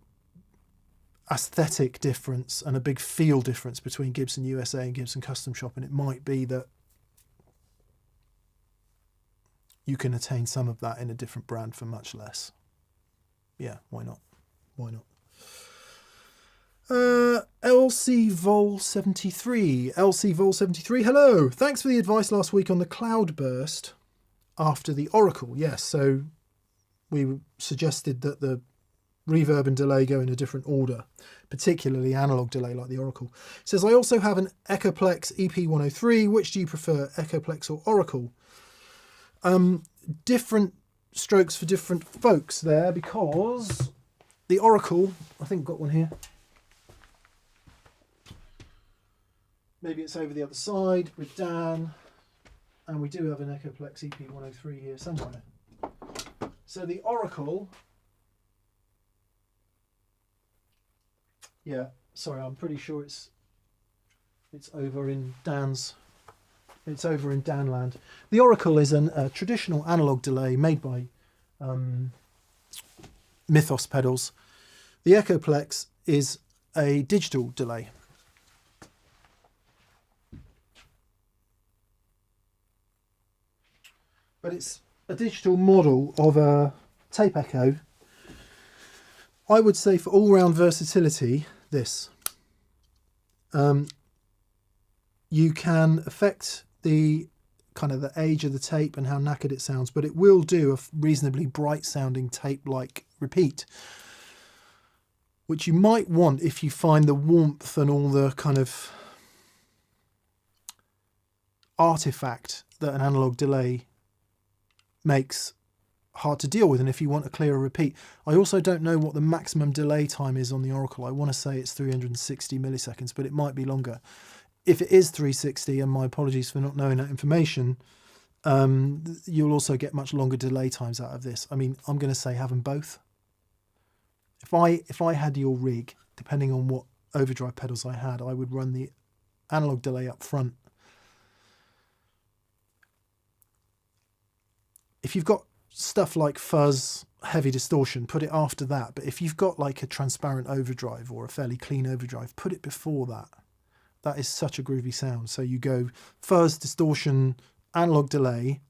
aesthetic difference and a big feel difference between Gibson USA and Gibson Custom Shop, and it might be that you can attain some of that in a different brand for much less. Yeah, why not? Why not? LC Vol 73. LC Vol 73. Hello. Thanks for the advice last week on the cloudburst after the Oracle. Yes, so we suggested that the reverb and delay go in a different order, particularly analog delay like the Oracle. It says, I also have an Echoplex EP103. Which do you prefer, Echoplex or Oracle? Different strokes for different folks there, because the Oracle, I think I've got one here. Maybe it's over the other side with Dan. And we do have an Echoplex EP103 here somewhere. So the Oracle, yeah, sorry, I'm pretty sure it's over in Dan's. It's over in Danland. The Oracle is a traditional analog delay made by Mythos pedals. The Echoplex is a digital delay. But it's a digital model of a tape echo. I would say for all-round versatility, this. You can affect the kind of the age of the tape and how knackered it sounds, but it will do a reasonably bright sounding tape-like repeat, which you might want if you find the warmth and all the kind of artifact that an analog delay makes hard to deal with, and if you want a clearer repeat. I also don't know what the maximum delay time is on the Oracle. I want to say it's 360 milliseconds, but it might be longer. If it is 360, and my apologies for not knowing that information, you'll also get much longer delay times out of this. I mean, I'm going to say have them both. If I had your rig, depending on what overdrive pedals I had, I would run the analog delay up front. If you've got stuff like fuzz, heavy distortion, put it after that. But if you've got like a transparent overdrive or a fairly clean overdrive, put it before that. That is such a groovy sound. So you go fuzz, distortion, analog delay,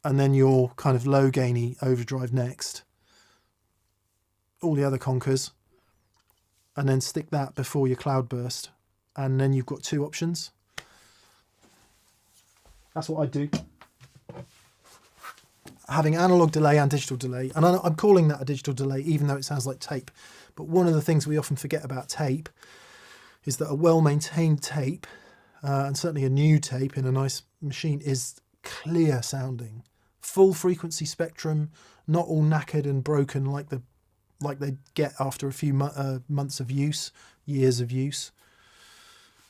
and then your kind of low gainy overdrive next. All the other conkers, and then stick that before your cloudburst, and then you've got two options. That's what I do. Having analog delay and digital delay, and I'm calling that a digital delay even though it sounds like tape. But one of the things we often forget about tape is that a well-maintained tape, and certainly a new tape in a nice machine, is clear sounding, full frequency spectrum, not all knackered and broken like they get after a few months of use, years of use.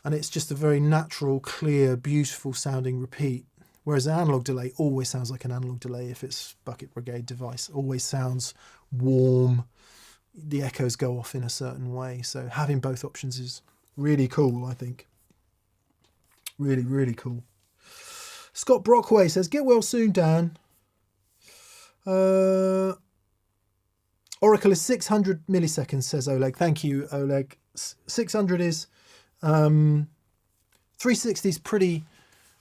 And it's just a very natural, clear, beautiful sounding repeat. Whereas an analog delay always sounds like an analog delay if it's Bucket Brigade device. Always sounds warm. The echoes go off in a certain way. So having both options is really cool, I think. Really, really cool. Scott Brockway says, get well soon, Dan. Oracle is 600 milliseconds, says Oleg. Thank you, Oleg. 600 is... 360 is pretty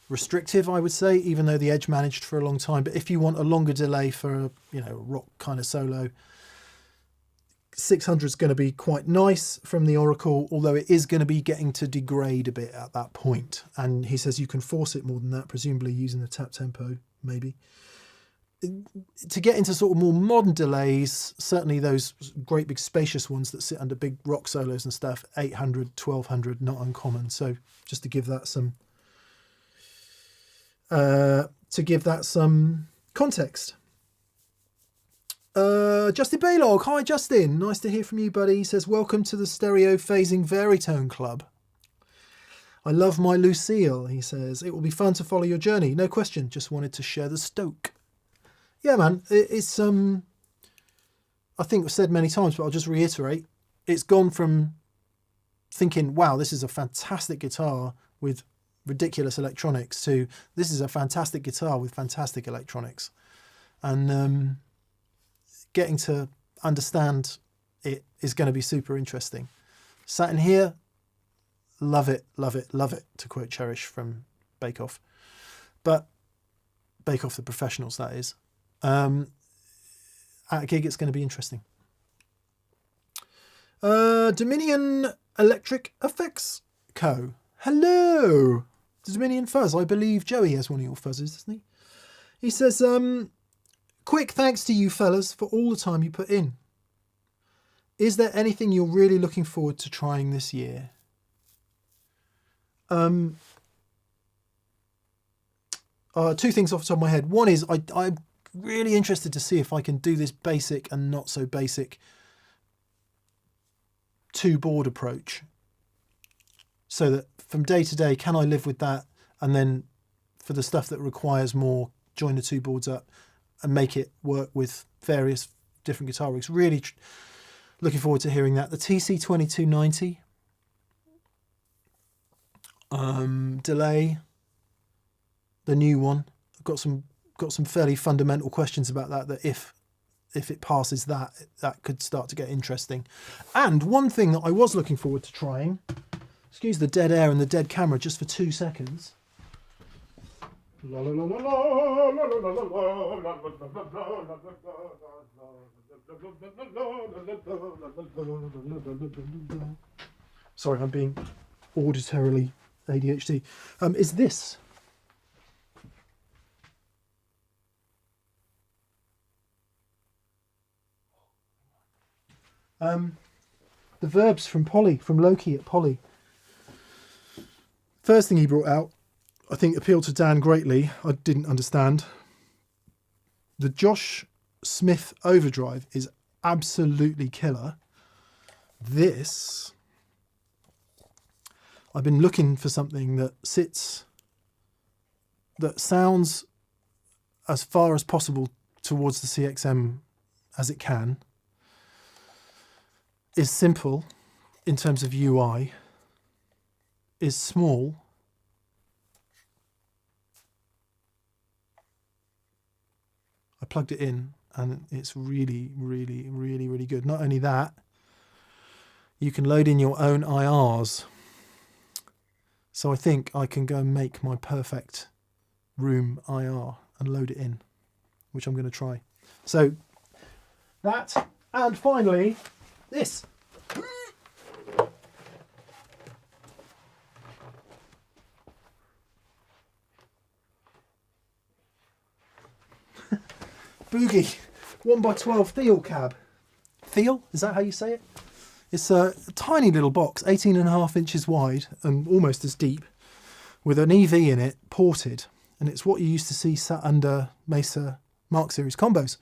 restrictive, I would say, even though the Edge managed for a long time. But if you want a longer delay for a, you know, rock kind of solo, 600 is going to be quite nice from the Oracle, although it is going to be getting to degrade a bit at that point. And he says you can force it more than that, presumably using the tap tempo, maybe. To get into sort of more modern delays, certainly those great big spacious ones that sit under big rock solos and stuff, 800, 1200, not uncommon. So just to give that some context. Justin Baylog, hi Justin, nice to hear from you, buddy. He says, welcome to the stereo phasing Veritone Club. I love my Lucille, he says. It will be fun to follow your journey. No question, just wanted to share the stoke. Yeah, man, it's, I think I've said many times, but I'll just reiterate. It's gone from thinking, wow, this is a fantastic guitar with ridiculous electronics, to this is a fantastic guitar with fantastic electronics. And getting to understand it is going to be super interesting. Sat in here, love it, love it, love it, to quote Cherish from Bake Off. But Bake Off the Professionals, that is. At a gig, it's going to be interesting. Dominion Electric Effects Co. Hello, Dominion Fuzz. I believe Joey has one of your fuzzes, doesn't he? He says, quick thanks to you fellas for all the time you put in. Is there anything you're really looking forward to trying this year? Two things off the top of my head. One is I'm really interested to see if I can do this basic and not so basic two-board approach, so that from day to day, can I live with that? And then for the stuff that requires more, join the two boards up and make it work with various different guitar rigs. Really looking forward to hearing that. The TC2290 delay, the new one. I've got some fairly fundamental questions about that if if it passes that, that could start to get interesting. And one thing that I was looking forward to trying, excuse the dead air and the dead camera just for 2 seconds. Sorry, I'm being auditorily ADHD. Is this. The verbs from Polly, from Loki at Polly. First thing he brought out, I think appealed to Dan greatly. I didn't understand. The Josh Smith overdrive is absolutely killer. This, I've been looking for something that sounds as far as possible towards the CXM as it can, is simple in terms of UI, is small, I plugged it in and it's really, really, really, really good. Not only that, you can load in your own IRs. So I think I can go and make my perfect room IR and load it in, which I'm going to try. So that, and finally, this. Boogie 1x12 Thiel cab. Thiel, is that how you say it? It's a tiny little box, 18.5 inches wide and almost as deep, with an EV in it, ported, and it's what you used to see sat under Mesa Mark Series combos.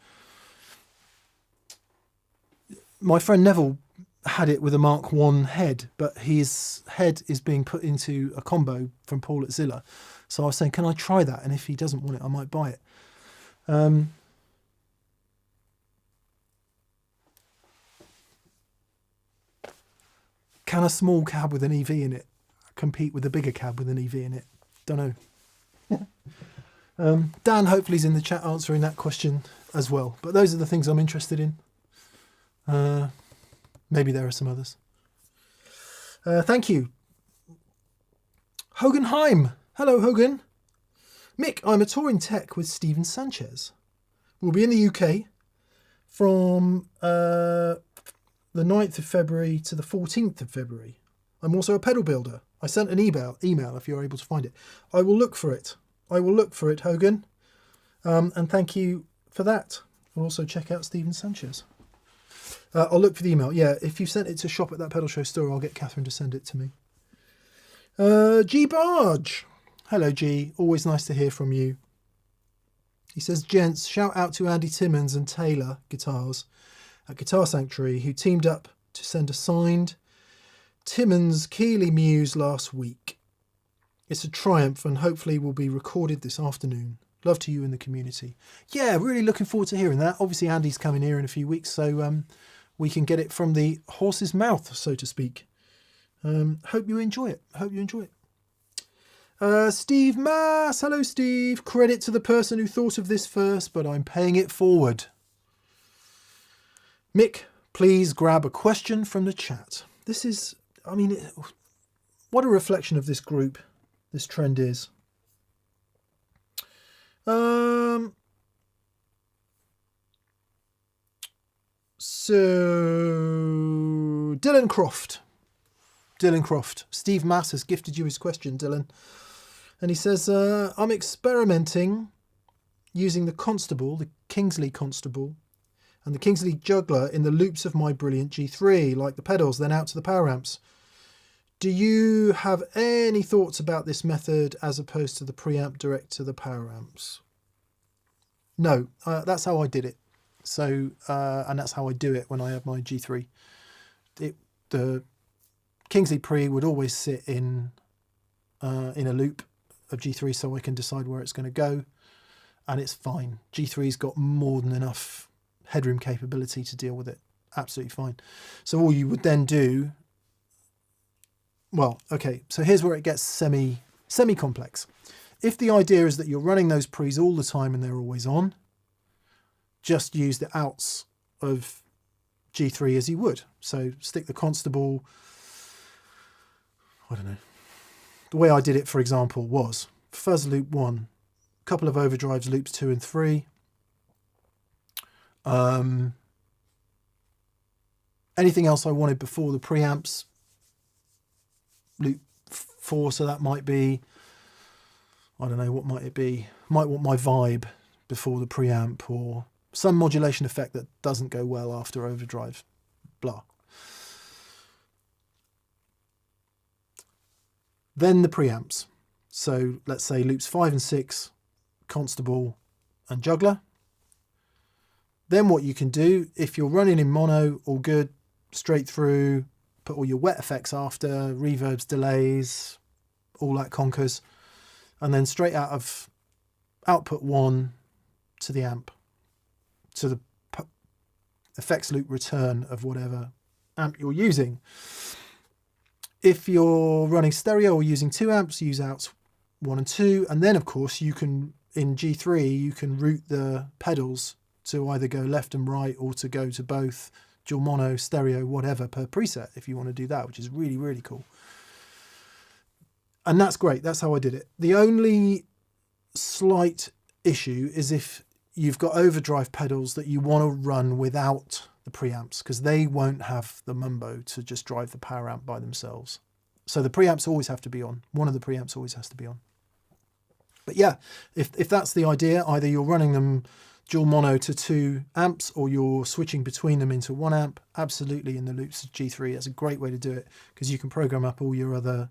My friend Neville had it with a Mark 1 head, but his head is being put into a combo from Paul at Zilla. So I was saying, can I try that? And if he doesn't want it, I might buy it. Can a small cab with an EV in it compete with a bigger cab with an EV in it? Don't know. Dan hopefully is in the chat answering that question as well. But those are the things I'm interested in. Maybe there are some others. Thank you. Hogan Heim. Hello, Hogan. Mick, I'm a touring tech with Stephen Sanchez. We'll be in the UK from the 9th of February to the 14th of February. I'm also a pedal builder. I sent an email if you're able to find it. I will look for it. Hogan. And thank you for that. I'll also check out Stephen Sanchez. I'll look for the email. Yeah, if you sent it to shop at that pedal show store, I'll get Catherine to send it to me. G Barge. Hello, G. Always nice to hear from you. He says, gents, shout out to Andy Timmons and Taylor Guitars at Guitar Sanctuary, who teamed up to send a signed Timmons Keeley Muse last week. It's a triumph and hopefully will be recorded this afternoon. Love to you in the community. Yeah, really looking forward to hearing that. Obviously, Andy's coming here in a few weeks, so we can get it from the horse's mouth, so to speak. Hope you enjoy it. Steve Mass. Hello, Steve. Credit to the person who thought of this first, but I'm paying it forward. Mick, please grab a question from the chat. This is, I mean, what a reflection of this group this trend is. So Dylan Croft. Steve Mass has gifted you his question, Dylan. And he says, I'm experimenting using the Constable, the Kingsley Constable, and the Kingsley Juggler in the loops of my brilliant G3, like the pedals, then out to the power amps. Do you have any thoughts about this method as opposed to the preamp direct to the power amps? No, that's how I did it. So, and that's how I do it when I have my G3. The Kingsley pre would always sit in a loop of G3 so I can decide where it's going to go, and it's fine. G3's got more than enough headroom capability to deal with it. Absolutely fine. So all you would then do, well, okay, so here's where it gets semi-complex. If the idea is that you're running those pre's all the time and they're always on, just use the outs of G3 as you would. So stick the constable, I don't know. The way I did it, for example, was fuzz loop 1, a couple of overdrives loops 2 and 3. Anything else I wanted before the preamps, loop 4, so that might be, I don't know, what might it be? Might want my vibe before the preamp, or some modulation effect that doesn't go well after overdrive, blah. Then the preamps. So let's say loops 5 and 6, constable and juggler. Then what you can do, if you're running in mono, all good, straight through, put all your wet effects after, reverbs, delays, all that conkers, and then straight out of output 1 to the amp, to the effects loop return of whatever amp you're using. If you're running stereo or using 2 amps, use outs 1 and 2, and then of course you can, in G3, you can route the pedals to either go left and right or to go to both dual mono, stereo, whatever per preset if you want to do that, which is really, really cool. And that's great. That's how I did it. The only slight issue is if you've got overdrive pedals that you want to run without the preamps, because they won't have the mumbo to just drive the power amp by themselves. So the preamps always have to be on. One of the preamps always has to be on. But yeah, if that's the idea, either you're running them dual mono to 2 amps or you're switching between them into 1 amp, absolutely in the loops of G3. That's a great way to do it, because you can program up all your other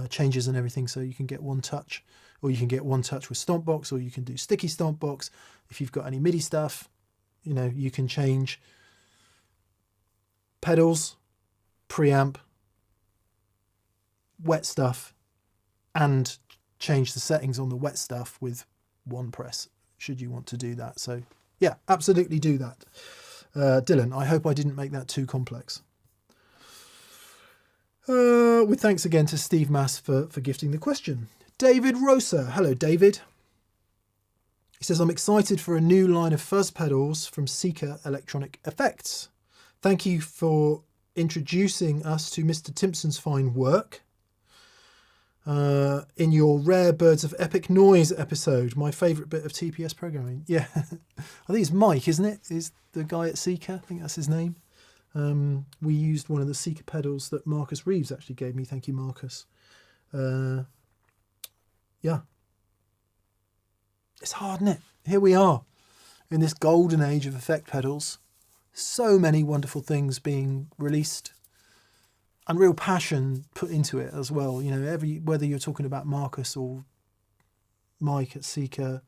changes and everything, so you can get one touch, or you can get one touch with stomp box, or you can do sticky stomp box. If you've got any MIDI stuff, you know, you can change pedals, preamp, wet stuff, and change the settings on the wet stuff with one press, should you want to do that. So yeah, absolutely do that. Dylan, I hope I didn't make that too complex. With thanks again to Steve Mass for gifting the question. David Rosa. Hello, David. He says, I'm excited for a new line of fuzz pedals from Seeker Electronic Effects. Thank you for introducing us to Mr. Timpson's fine work. In your Rare Birds of Epic Noise episode, my favourite bit of TPS programming. Yeah, I think it's Mike, isn't it? Is the guy at Seeker? I think that's his name. We used one of the Seeker pedals that Marcus Reeves actually gave me. Thank you, Marcus. Yeah. It's hard, isn't it? Here we are in this golden age of effect pedals. So many wonderful things being released and real passion put into it as well. You know, whether you're talking about Marcus or Mike at Seeker,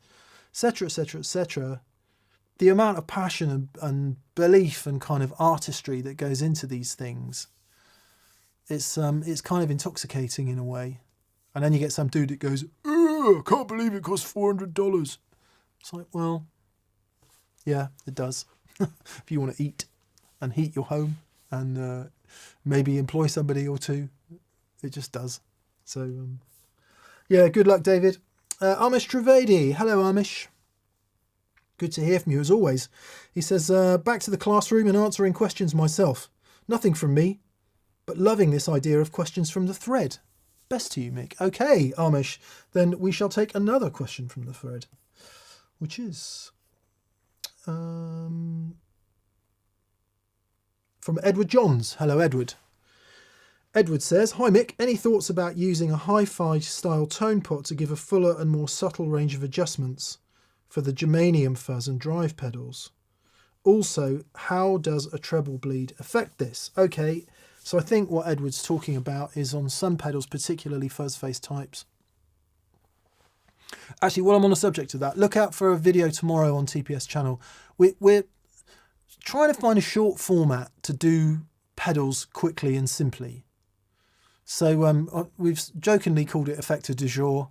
etc., etc., etc., the amount of passion and belief and kind of artistry that goes into these things, it's kind of intoxicating in a way. And then you get some dude that goes, I can't believe it costs $400. It's like, well, yeah, it does. If you want to eat and heat your home and maybe employ somebody or two, it just does. So, yeah, good luck, David. Amish Trivedi. Hello, Amish. Good to hear from you, as always. He says, back to the classroom and answering questions myself. Nothing from me, but loving this idea of questions from the thread. Best to you, Mick. Okay, Amish, then we shall take another question from the thread, which is from Edward Johns. Hello, Edward. Edward says, hi, Mick. Any thoughts about using a hi-fi style tone pot to give a fuller and more subtle range of adjustments for the germanium fuzz and drive pedals? Also, how does a treble bleed affect this? Okay, so I think what Edward's talking about is on some pedals, particularly fuzz face types. Actually, while I'm on the subject of that, look out for a video tomorrow on TPS channel. We're trying to find a short format to do pedals quickly and simply. So we've jokingly called it Effector du jour,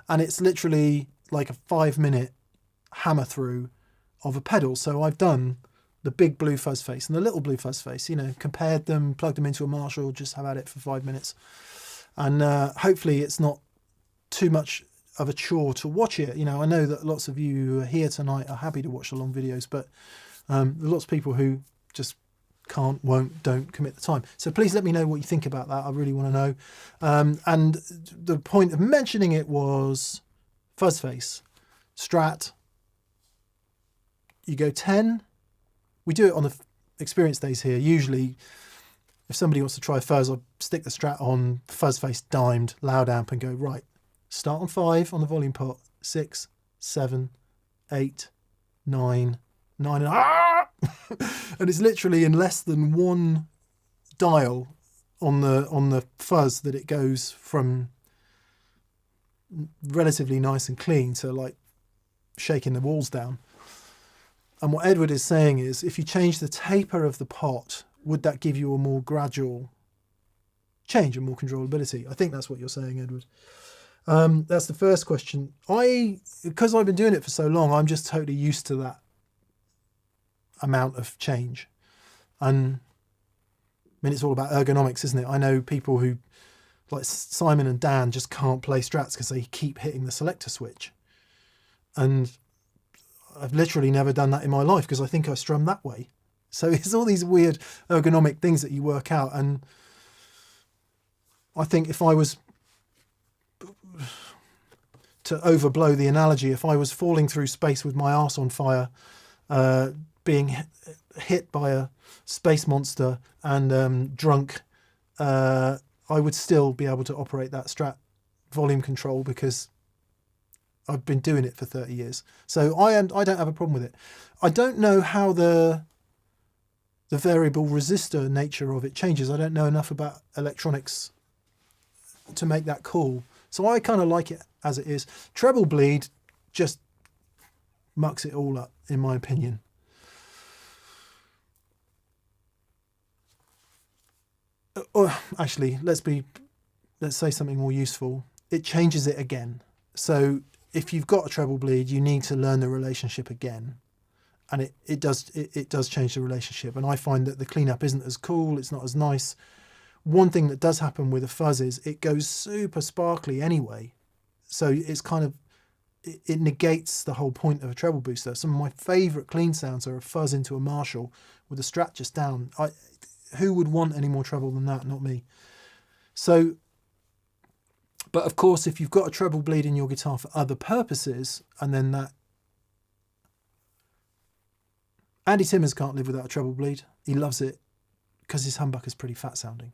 and it's literally like a 5-minute hammer through of a pedal. So I've done the big blue fuzz face and the little blue fuzz face, you know, compared them, plugged them into a Marshall, just have at it for 5 minutes. And hopefully it's not too much of a chore to watch it. You know, I know that lots of you who are here tonight are happy to watch the long videos, but there are lots of people who just can't, won't, don't commit the time. So please let me know what you think about that. I really want to know. And the point of mentioning it was fuzz face, strat. You go 10. We do it on the experience days here. Usually, if somebody wants to try fuzz, I'll stick the strat on, fuzz face dimed, loud amp, and go, right, start on 5 on the volume pot, 6, 7, 8, 9, 9, and and it's literally in less than one dial on the fuzz that it goes from relatively nice and clean to like shaking the walls down. And what Edward is saying is, if you change the taper of the pot, would that give you a more gradual change and more controllability? I think that's what you're saying, Edward. That's the first question. Because I've been doing it for so long, I'm just totally used to that amount of change. And I mean, it's all about ergonomics, isn't it? I know people who, like Simon and Dan, just can't play strats because they keep hitting the selector switch. And I've literally never done that in my life because I think I strum that way. So it's all these weird ergonomic things that you work out. And I think if I was, to overblow the analogy, if I was falling through space with my arse on fire, being hit by a space monster and drunk, I would still be able to operate that strat volume control because I've been doing it for 30 years. So I don't have a problem with it. I don't know how the variable resistor nature of it changes. I don't know enough about electronics to make that call. So I kind of like it as it is. Treble bleed just mucks it all up, in my opinion. Or actually, let's say something more useful. It changes it again. So if you've got a treble bleed, you need to learn the relationship again. And it does change the relationship. And I find that the cleanup isn't as cool. It's not as nice. One thing that does happen with a fuzz is it goes super sparkly anyway. So it's kind of, it negates the whole point of a treble booster. Some of my favourite clean sounds are a fuzz into a Marshall with the strat just down. Who would want any more treble than that? Not me. So, but of course, if you've got a treble bleed in your guitar for other purposes, and then that, Andy Timmons can't live without a treble bleed. He loves it because his humbucker is pretty fat sounding,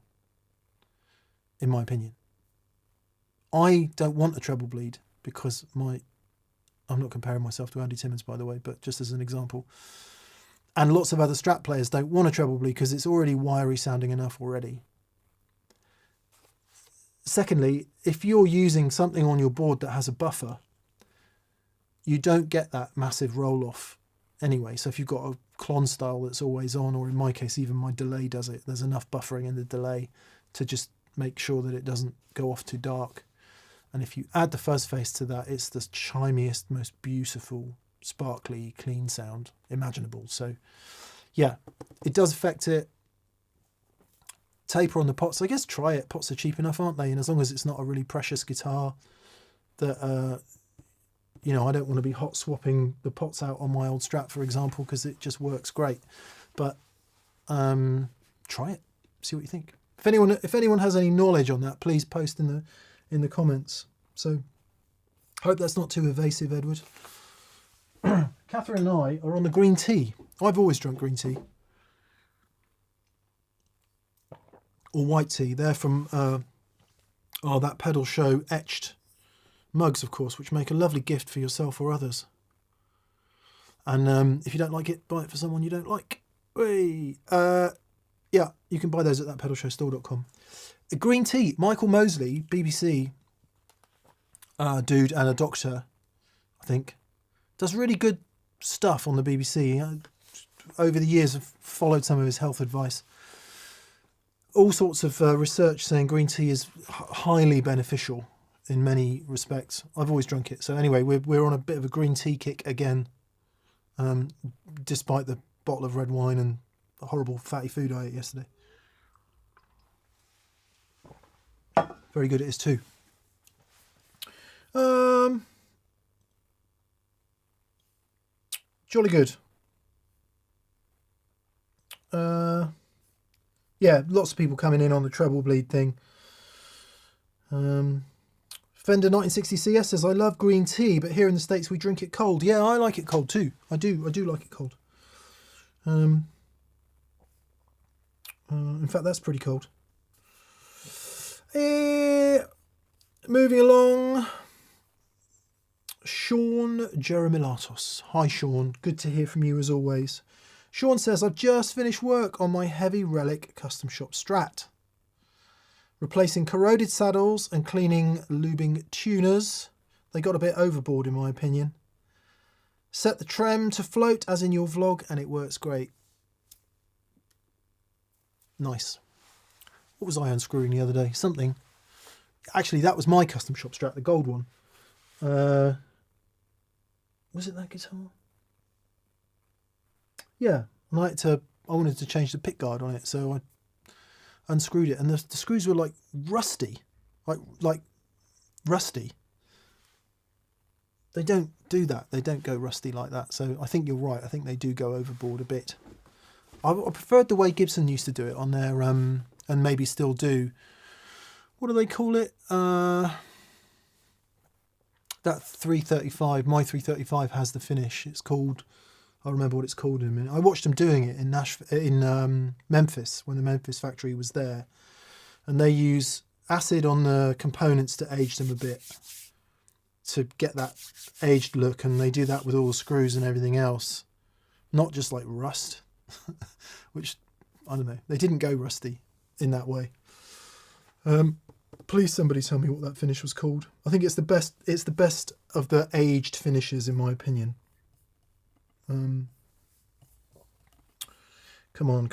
in my opinion. I don't want a treble bleed because I'm not comparing myself to Andy Timmons, by the way, but just as an example. And lots of other strat players don't want a treble bleed because it's already wiry sounding enough already. Secondly, if you're using something on your board that has a buffer, you don't get that massive roll off anyway. So if you've got a clon style that's always on, or in my case, even my delay does it, there's enough buffering in the delay to just make sure that it doesn't go off too dark. And if you add the fuzz face to that, it's the chimiest, most beautiful, sparkly, clean sound imaginable. So yeah, it does affect it. Taper on the pots, I guess try it. Pots are cheap enough, aren't they? And as long as it's not a really precious guitar that, you know, I don't want to be hot swapping the pots out on my old Strat, for example, because it just works great. But try it, see what you think. If anyone has any knowledge on that, please post in the comments. So hope that's not too evasive, Edward. Catherine and I are on the green tea. I've always drunk green tea. Or white tea. They're from that pedal show etched mugs, of course, which make a lovely gift for yourself or others. And if you don't like it, buy it for someone you don't like. Yeah, you can buy those at thatpedalshowstore.com. Green tea. Michael Mosley, BBC dude and a doctor, I think, does really good stuff on the BBC. Over the years, I've followed some of his health advice. All sorts of research saying green tea is highly beneficial in many respects. I've always drunk it. So anyway, we're on a bit of a green tea kick again, despite the bottle of red wine and the horrible fatty food I ate yesterday. Very good it is too. Jolly good. Yeah, lots of people coming in on the treble bleed thing. Fender 1960 CS says, I love green tea, but here in the States we drink it cold. Yeah, I like it cold too. I do like it cold. In fact, that's pretty cold. Moving along. Sean Jeremilatos. Hi Sean, good to hear from you as always. Sean says, I've just finished work on my heavy relic custom shop Strat. Replacing corroded saddles and cleaning lubing tuners. They got a bit overboard in my opinion. Set the trem to float as in your vlog and it works great. Nice. What was I unscrewing the other day? Something. Actually, that was my custom shop Strat, the gold one. Was it that guitar? Yeah, I wanted to change the pick guard on it, so I unscrewed it, and the screws were like rusty, like rusty. They don't do that. They don't go rusty like that. So I think you're right. I think they do go overboard a bit. I preferred the way Gibson used to do it on their and maybe still do. What do they call it? That 335, my 335 has the finish. It's called, I'll remember what it's called in a minute. I watched them doing it in Memphis, when the Memphis factory was there. And they use acid on the components to age them a bit, to get that aged look. And they do that with all the screws and everything else. Not just like rust, which, I don't know. They didn't go rusty in that way. Please somebody tell me what that finish was called. I think it's the best. It's the best of the aged finishes in my opinion. Come on.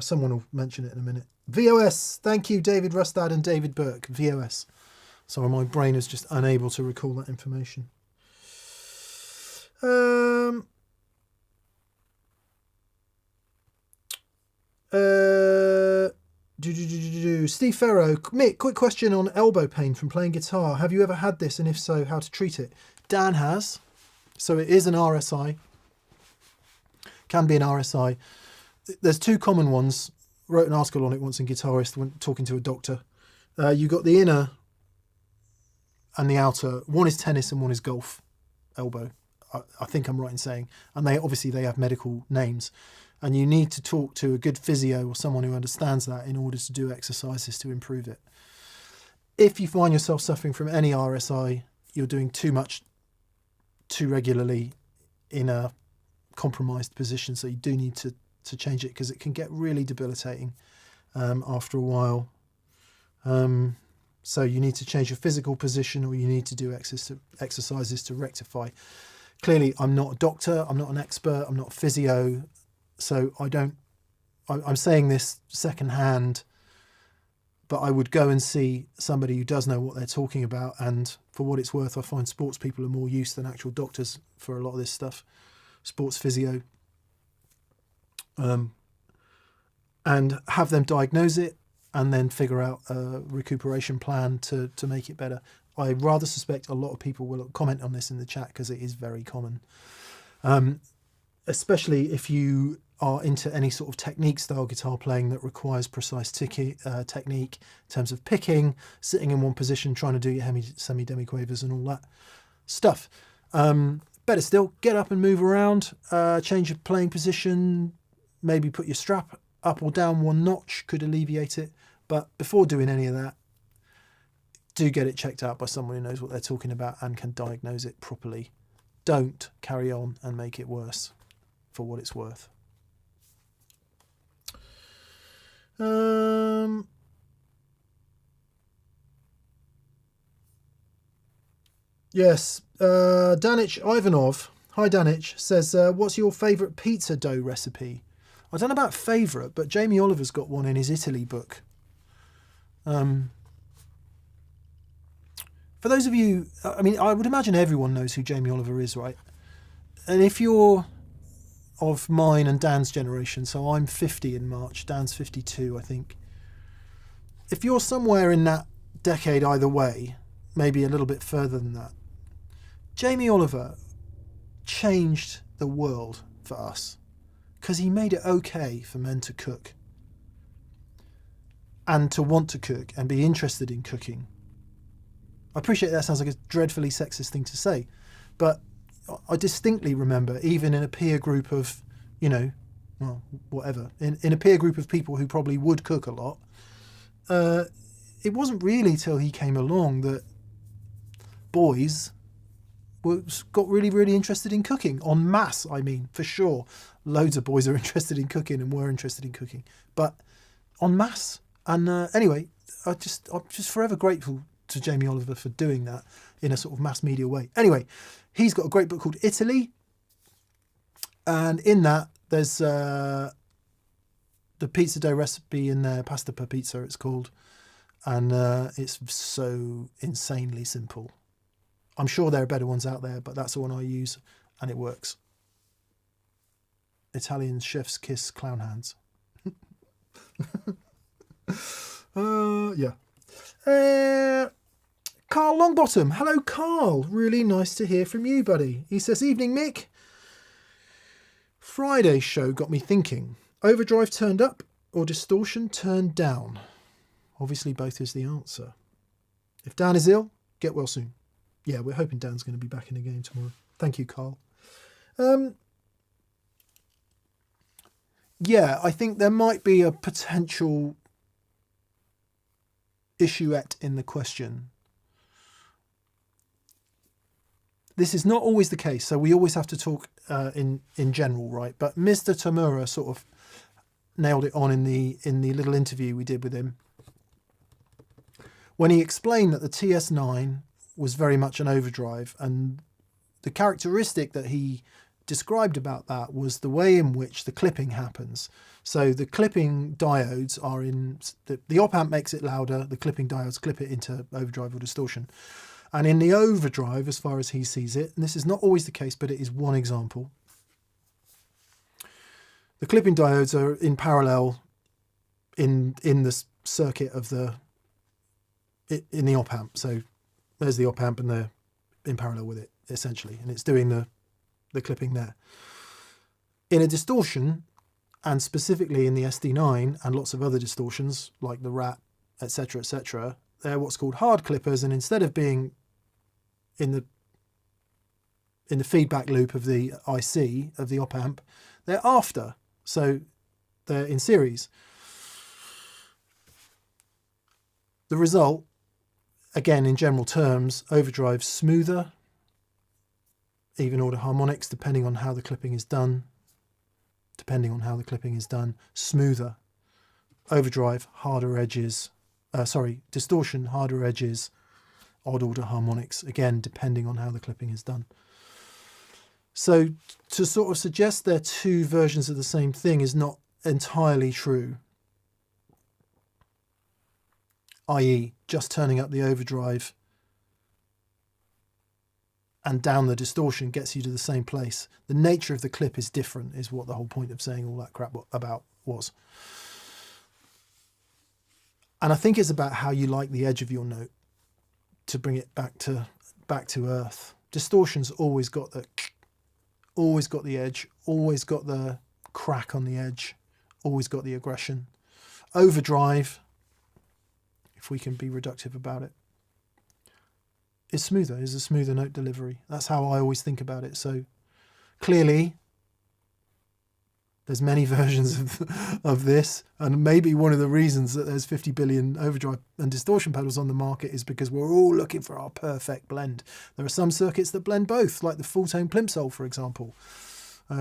Someone will mention it in a minute. VOS. Thank you, David Rustad and David Burke. VOS. Sorry, my brain is just unable to recall that information. Steve Ferro. Mick, quick question on elbow pain from playing guitar. Have you ever had this, and if so, how to treat it? Dan has. So it is an RSI. Can be an RSI. There's two common ones. Wrote an article on it once in Guitarist when talking to a doctor. You got the inner and the outer. One is tennis and one is golf elbow. I think I'm right in saying. And they have medical names. And you need to talk to a good physio or someone who understands that in order to do exercises to improve it. If you find yourself suffering from any RSI, you're doing too much too regularly in a compromised position. So you do need to change it, because it can get really debilitating after a while. So you need to change your physical position, or you need to do exercises to rectify. Clearly, I'm not a doctor, I'm not an expert, I'm not a physio. So I'm saying this secondhand, but I would go and see somebody who does know what they're talking about. And for what it's worth, I find sports people are more used than actual doctors for a lot of this stuff. Sports physio. And have them diagnose it and then figure out a recuperation plan to make it better. I rather suspect a lot of people will comment on this in the chat, because it is very common. Especially if you are into any sort of technique style guitar playing that requires precise technique in terms of picking, sitting in one position, trying to do your semi-demi-quavers and all that stuff. Better still, get up and move around, change your playing position, maybe put your strap up or down one notch could alleviate it. But before doing any of that, do get it checked out by someone who knows what they're talking about and can diagnose it properly. Don't carry on and make it worse, for what it's worth. Yes, Danich Ivanov, hi Danich, says, what's your favourite pizza dough recipe? I don't know about favourite, but Jamie Oliver's got one in his Italy book. For those of you, I mean, I would imagine everyone knows who Jamie Oliver is, right? And if you're of mine and Dan's generation, so I'm 50 in March, Dan's 52, I think. if you're somewhere in that decade either way, maybe a little bit further than that, Jamie Oliver changed the world for us because he made it okay for men to cook and to want to cook and be interested in cooking. I appreciate that sounds like a dreadfully sexist thing to say, but I distinctly remember, even in a peer group of, well, whatever, in a peer group of people who probably would cook a lot, it wasn't really till he came along that boys got really, really interested in cooking, en masse, I mean, for sure. Loads of boys are interested in cooking and were interested in cooking, but en masse. And anyway, I'm just forever grateful to Jamie Oliver for doing that in a sort of mass media way. Anyway, he's got a great book called Italy, and in that there's the pizza dough recipe in there, pasta per pizza it's called, and it's so insanely simple. I'm sure there are better ones out there, but that's the one I use, and it works. Italian chef's kiss clown hands. Yeah. Carl Longbottom. Hello, Carl. Really nice to hear from you, buddy. He says, evening, Mick. Friday's show got me thinking. Overdrive turned up or distortion turned down? Obviously, both is the answer. If Dan is ill, get well soon. Yeah, we're hoping Dan's going to be back in the game tomorrow. Thank you, Carl. Yeah, I think there might be a potential issuette in the question. This is not always the case, so we always have to talk in general, right? But Mr. Tamura sort of nailed it on in the little interview we did with him when he explained that the TS9 was very much an overdrive, and the characteristic that he described about that was the way in which the clipping happens. So the clipping diodes are in the op amp makes it louder, the clipping diodes clip it into overdrive or distortion. And in the overdrive, as far as he sees it, and this is not always the case, but it is one example, the clipping diodes are in parallel in the circuit of in the op amp. So there's the op amp and they're in parallel with it, essentially, and it's doing the clipping there. In a distortion, and specifically in the SD9 and lots of other distortions like the Rat, etc., they're what's called hard clippers, and instead of being in the feedback loop of the IC of the op amp, they're after, so they're in series. The result, again in general terms, overdrive smoother, even order harmonics depending on how the clipping is done. Smoother. Overdrive, harder edges. Distortion, harder edges. Odd order harmonics, again depending on how the clipping is done. So to sort of suggest they're two versions of the same thing is not entirely true. I.e., just turning up the overdrive and down the distortion gets you to the same place. The nature of the clip is different, is what the whole point of saying all that crap about was. And I think it's about how you like the edge of your note to bring it back to earth. Distortion's always got the edge, always got the crack on the edge, always got the aggression. Overdrive, if we can be reductive about it, is a smoother note delivery. That's how I always think about it. So clearly there's many versions of this, and maybe one of the reasons that there's 50 billion overdrive and distortion pedals on the market is because we're all looking for our perfect blend. There are some circuits that blend both, like the full-tone plimsoll, for example.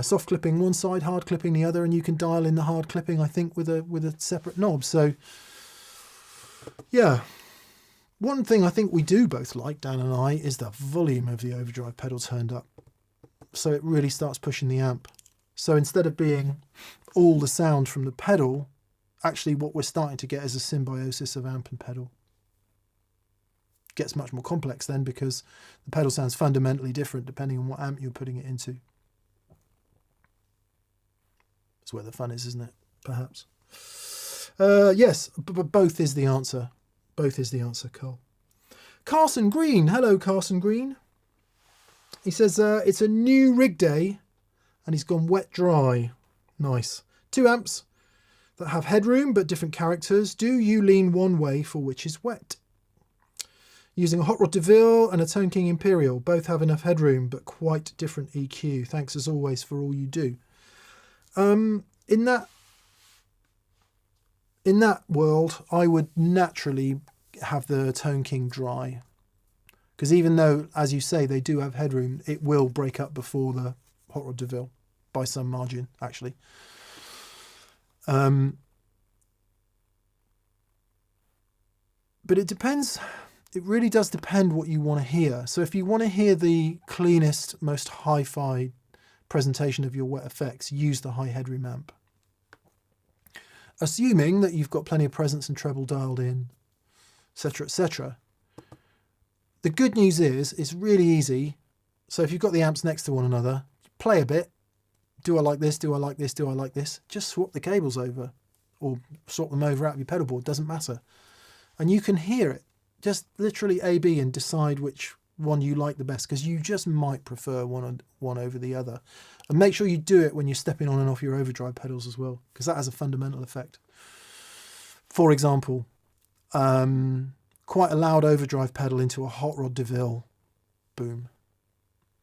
Soft clipping one side, hard clipping the other, and you can dial in the hard clipping, I think, with a separate knob. So yeah, one thing I think we do both like, Dan and I, is the volume of the overdrive pedal turned up. So it really starts pushing the amp. So instead of being all the sound from the pedal, actually what we're starting to get is a symbiosis of amp and pedal. It gets much more complex then, because the pedal sounds fundamentally different depending on what amp you're putting it into. That's where the fun is, isn't it? Perhaps. Yes, but both is the answer. Both is the answer, Carl. Carson Green. Hello, Carson Green. He says, it's a new rig day and he's gone wet dry. Nice. 2 amps that have headroom but different characters. Do you lean one way for which is wet? Using a Hot Rod DeVille and a Tone King Imperial. Both have enough headroom but quite different EQ. Thanks as always for all you do. In that world, I would naturally have the Tone King dry. Because even though, as you say, they do have headroom, it will break up before the Hot Rod DeVille by some margin, actually. But it depends. It really does depend what you want to hear. So if you want to hear the cleanest, most hi-fi presentation of your wet effects, use the high headroom amp. Assuming that you've got plenty of presence and treble dialed in, etc., etc. The good news is it's really easy. So if you've got the amps next to one another, play a bit. Do I like this? Do I like this? Do I like this? Just swap the cables over or swap them over out of your pedal board. Doesn't matter. And you can hear it. Just literally A/B and decide which one you like the best, because you just might prefer one over the other. And make sure you do it when you're stepping on and off your overdrive pedals as well, because that has a fundamental effect. For example, quite a loud overdrive pedal into a Hot Rod DeVille. Boom.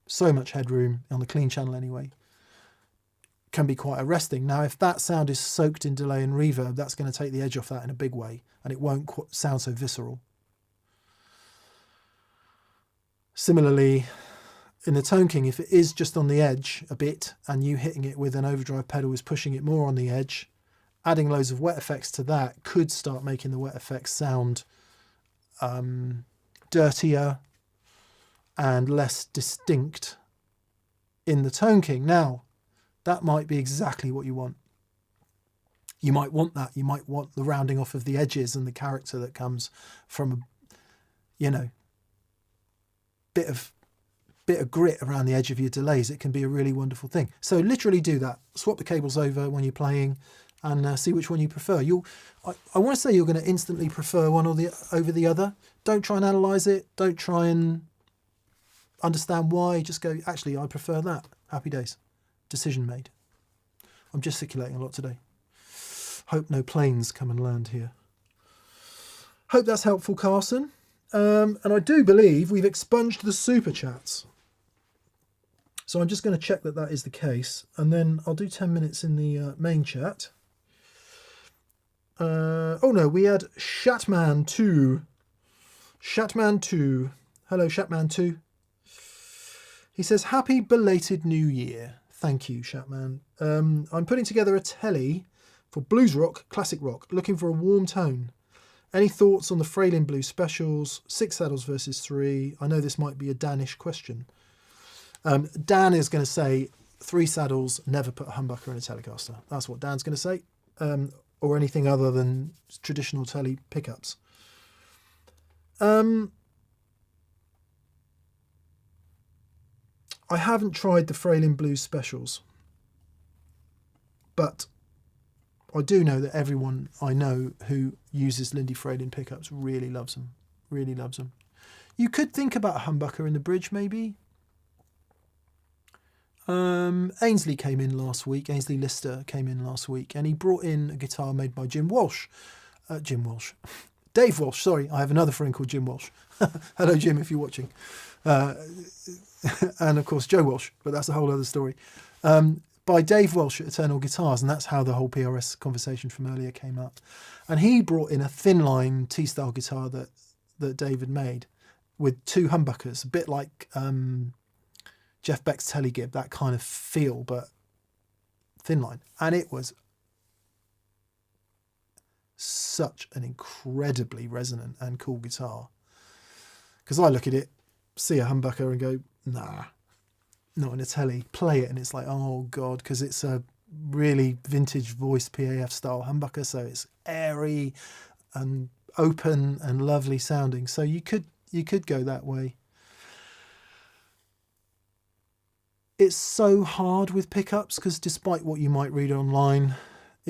So much headroom on the clean channel anyway. Can be quite arresting. Now, if that sound is soaked in delay and reverb, that's going to take the edge off that in a big way, and it won't sound so visceral. Similarly, in the Tone King, if it is just on the edge a bit, and you hitting it with an overdrive pedal is pushing it more on the edge, adding loads of wet effects to that could start making the wet effects sound dirtier and less distinct in the Tone King. Now, that might be exactly what you want. You might want that. You might want the rounding off of the edges and the character that comes from, you know, bit of grit around the edge of your delays. It can be a really wonderful thing. So literally do that. Swap the cables over when you're playing and see which one you prefer. I want to say you're going to instantly prefer one over the other. Don't try and analyze it. Don't try and understand why. Just go, actually, I prefer that. Happy days. Decision made. I'm gesticulating a lot today. Hope no planes come and land here. Hope that's helpful, Carson. And I do believe we've expunged the super chats. So I'm just going to check that that is the case. And then I'll do 10 minutes in the main chat. Oh no, we had Shatman2. Shatman2. Hello, Shatman2. He says, happy belated New Year. Thank you, Shatman. I'm putting together a telly for blues rock, classic rock, looking for a warm tone. Any thoughts on the Fralin Blues specials, 6 saddles versus 3? I know this might be a Danish question. Dan is going to say 3 saddles, never put a humbucker in a Telecaster. That's what Dan's going to say. Or anything other than traditional telly pickups. I haven't tried the Fralin Blues specials, but I do know that everyone I know who uses Lindy Fralin pickups really loves them. Really loves them. You could think about a humbucker in the bridge, maybe. Ainsley came in last week. Ainsley Lister came in last week, and he brought in a guitar made by Dave Walsh. Sorry, I have another friend called Jim Walsh. Hello, Jim, if you're watching. And of course, Joe Walsh, but that's a whole other story. By Dave Walsh at Eternal Guitars, and that's how the whole PRS conversation from earlier came up. And he brought in a thin line T-style guitar that David made with 2 humbuckers, a bit like Jeff Beck's Telegib, that kind of feel, but thin line. And it was such an incredibly resonant and cool guitar. Because I look at it, see a humbucker and go, nah, not in a telly. Play it and it's like, oh God, because it's a really vintage voice PAF style humbucker, so it's airy and open and lovely sounding. So you could go that way. It's so hard with pickups because despite what you might read online,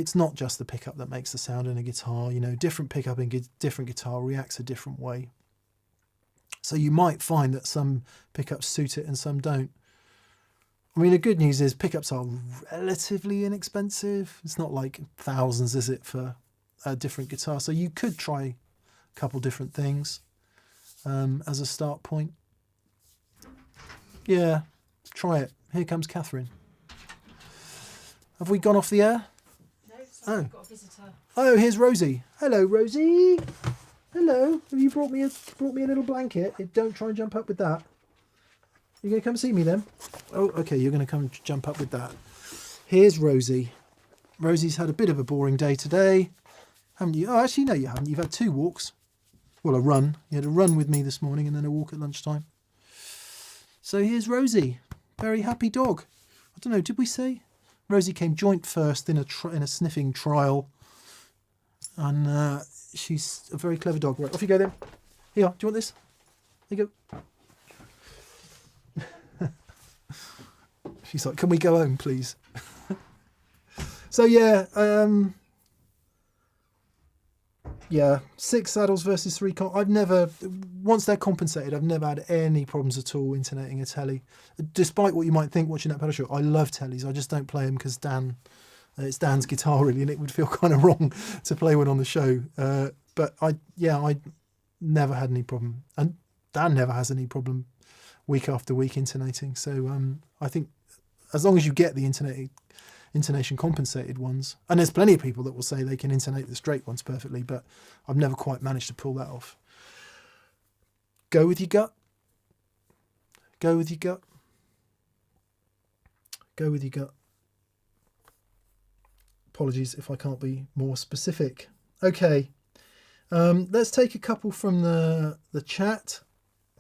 it's not just the pickup that makes the sound in a guitar. You know, different pickup in different guitar reacts a different way. So you might find that some pickups suit it and some don't. I mean, the good news is pickups are relatively inexpensive. It's not like thousands, is it, for a different guitar? So you could try a couple different things as a start point. Yeah, try it. Here comes Catherine. Have we gone off the air?
No, so we've got a visitor.
Oh, here's Rosie. Hello, Rosie. Hello. Have you brought me a little blanket? Don't try and jump up with that. You going to come see me then? Oh, okay, you're going to come jump up with that. Here's Rosie. Rosie's had a bit of a boring day today. Haven't you? Oh, actually, no, you haven't. You've had 2 walks. Well, a run. You had a run with me this morning and then a walk at lunchtime. So here's Rosie. Very happy dog. I don't know, did we say? Rosie came joint first in a sniffing trial. And she's a very clever dog. Right, off you go then. Here, do you want this? Here you go. She's like, can we go home, please? So yeah, 6 saddles versus 3. Once they're compensated, I've never had any problems at all interneting a telly. Despite what you might think watching that pedal show, I love tellies. I just don't play them because it's Dan's guitar really, and it would feel kind of wrong to play one on the show. But I never had any problem, and Dan never has any problem week after week intonating. So I think as long as you get the intonation compensated ones, and there's plenty of people that will say they can intonate the straight ones perfectly, but I've never quite managed to pull that off. Go with your gut. Go with your gut. Go with your gut. Apologies if I can't be more specific. Okay, let's take a couple from the chat,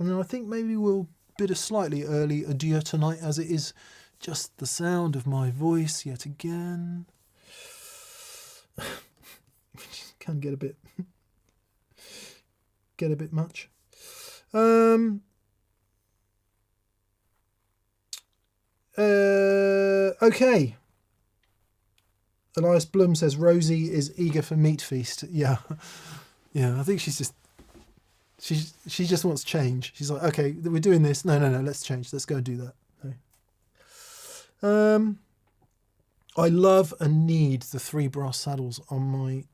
and then I think maybe we'll bid a slightly early adieu tonight, as it is just the sound of my voice yet again. Can get a bit much. Okay. Elias Blum says Rosie is eager for meat feast. Yeah, I think she just wants change. She's like, okay, we're doing this. No, let's change. Let's go and do that. No. I love and need the 3 brass saddles on my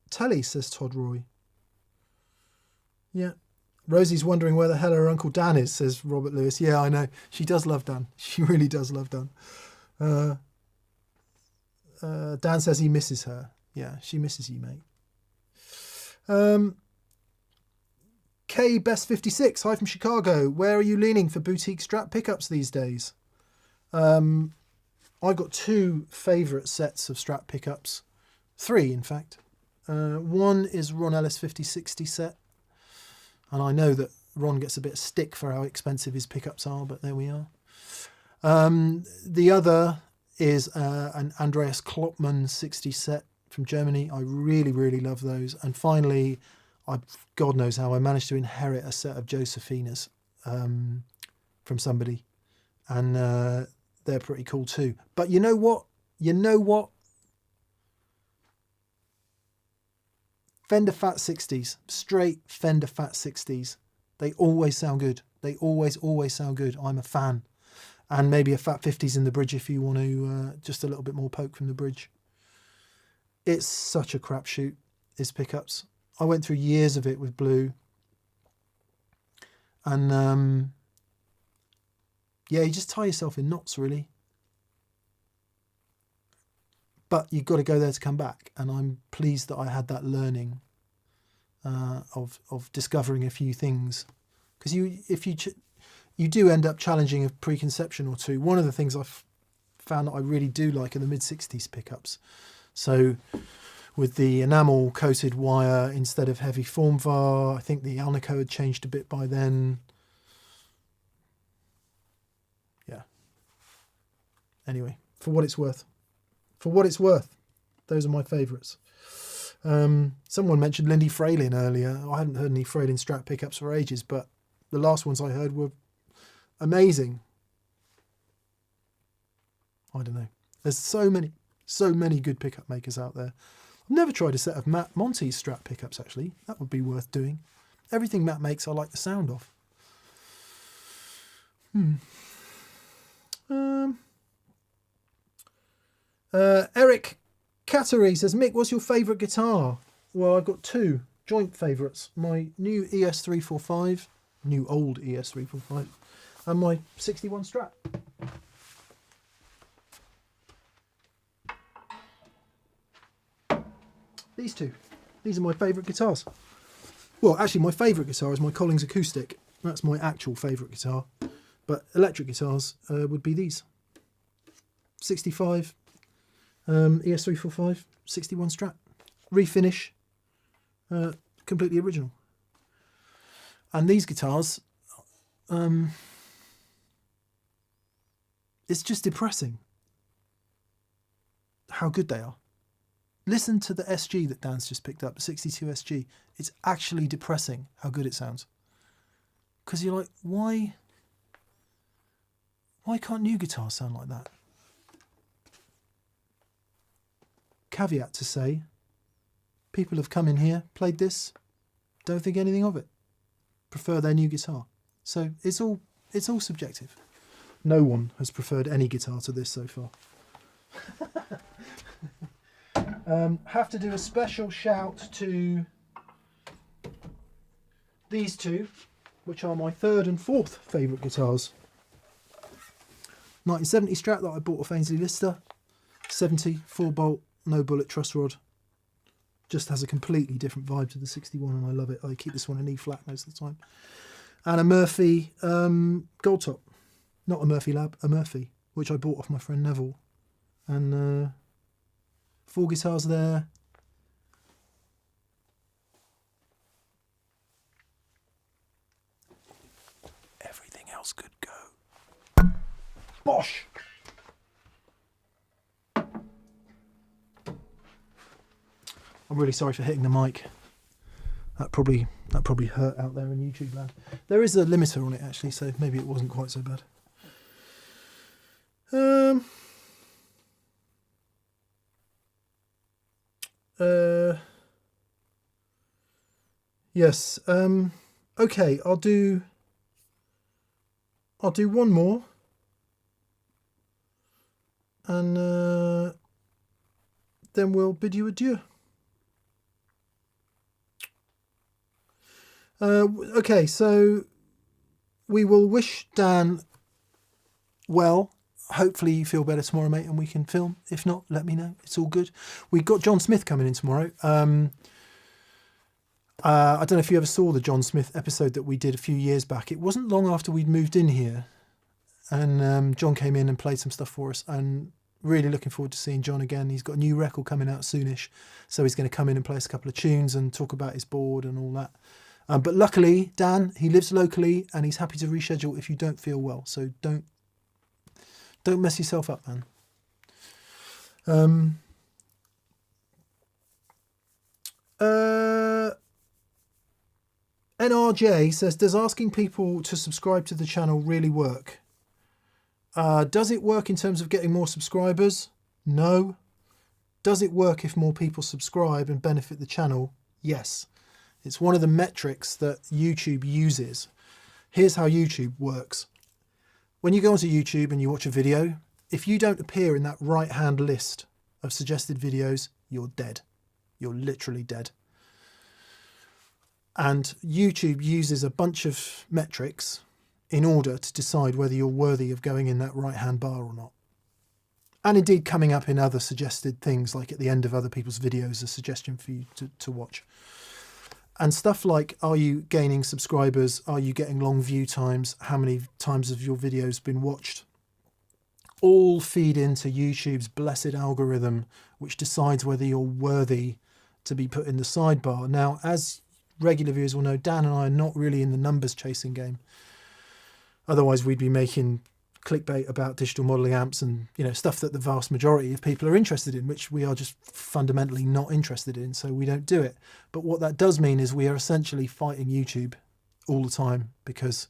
telly, says Todd Roy. Yeah. Rosie's wondering where the hell her Uncle Dan is, says Robert Lewis. Yeah, I know. She does love Dan. She really does love Dan. Dan says he misses her. Yeah, she misses you, mate. K Best 56, hi from Chicago. Where are you leaning for boutique Strat pickups these days? I've got 2 favourite sets of Strat pickups. 3, in fact. One is Ron Ellis 5060 set. And I know that Ron gets a bit of stick for how expensive his pickups are, but there we are. The other is an Andreas Kloppmann 60 set from Germany. I really, really love those. And finally, God knows how I managed to inherit a set of Josephinas from somebody. And they're pretty cool too. But you know what? Fender Fat 60s, straight Fender Fat 60s. They always sound good. They always sound good. I'm a fan. And maybe a Fat 50s in the bridge if you want to just a little bit more poke from the bridge. It's such a crapshoot, his pickups. I went through years of it with Blue. And you just tie yourself in knots, really. But you've got to go there to come back. And I'm pleased that I had that learning of discovering a few things. Because you do end up challenging a preconception or two. One of the things I've found that I really do like are the mid-60s pickups. So with the enamel coated wire instead of heavy formvar, I think the Alnico had changed a bit by then. Yeah. Anyway, for what it's worth. Those are my favourites. Someone mentioned Lindy Fraylin earlier. I hadn't heard any Fraylin Strat pickups for ages, but the last ones I heard were amazing. I don't know. There's so many So many good pickup makers out there. I've never tried a set of Matt Monty's Strat pickups, actually. That would be worth doing. Everything Matt makes, I like the sound of. Eric Cattery says, Mick, what's your favourite guitar? Well, I've got two joint favourites. My new ES345, new old ES345, and my 61 Strat. These two. These are my favourite guitars. Well, actually, my favourite guitar is my Collins Acoustic. That's my actual favourite guitar. But electric guitars would be these. 65 ES345, 61 Strat. Refinish. Completely original. And these guitars, it's just depressing how good they are. Listen to the SG that Dan's just picked up, the 62 SG. It's actually depressing how good it sounds. Because you're like, why can't new guitars sound like that? Caveat to say, people have come in here, played this, don't think anything of it. Prefer their new guitar. So it's all subjective. No one has preferred any guitar to this so far. Have to do a special shout to these two, which are my third and fourth favourite guitars. 1970 Strat that I bought off Ainsley Lister. 70 4-bolt, no bullet truss rod. Just has a completely different vibe to the 61 and I love it. I keep this one in E flat most of the time. And a Murphy gold top. Not a Murphy Lab, a Murphy, which I bought off my friend Neville. And 4 guitars there. Everything else could go. Bosh! I'm really sorry for hitting the mic. That probably hurt out there in YouTube land. There is a limiter on it actually, so maybe it wasn't quite so bad. Yes. Okay, I'll do one more, and then we'll bid you adieu. Okay, so we will wish Dan well. Hopefully you feel better tomorrow, mate, and we can film. If not, let me know. It's all good. We've got John Smith coming in tomorrow. I don't know if you ever saw the John Smith episode that we did a few years back. It wasn't long after we'd moved in here, and John came in and played some stuff for us, and really looking forward to seeing John again. He's got a new record coming out soonish, so he's going to come in and play us a couple of tunes and talk about his board and all that. But luckily, Dan, he lives locally and he's happy to reschedule if you don't feel well. So don't mess yourself up, man. NRJ says, does asking people to subscribe to the channel really work? Does it work in terms of getting more subscribers? No. Does it work if more people subscribe and benefit the channel? Yes. It's one of the metrics that YouTube uses. Here's how YouTube works. When you go onto YouTube and you watch a video, if you don't appear in that right-hand list of suggested videos, you're dead. You're literally dead. And YouTube uses a bunch of metrics in order to decide whether you're worthy of going in that right-hand bar or not. And indeed coming up in other suggested things, like at the end of other people's videos, a suggestion for you to watch. And stuff like, are you gaining subscribers? Are you getting long view times? How many times have your videos been watched? All feed into YouTube's blessed algorithm, which decides whether you're worthy to be put in the sidebar. Now, as regular viewers will know, Dan and I are not really in the numbers chasing game. Otherwise, we'd be making clickbait about digital modeling amps and, you know, stuff that the vast majority of people are interested in, which we are just fundamentally not interested in, so we don't do it. But what that does mean is we are essentially fighting YouTube all the time, because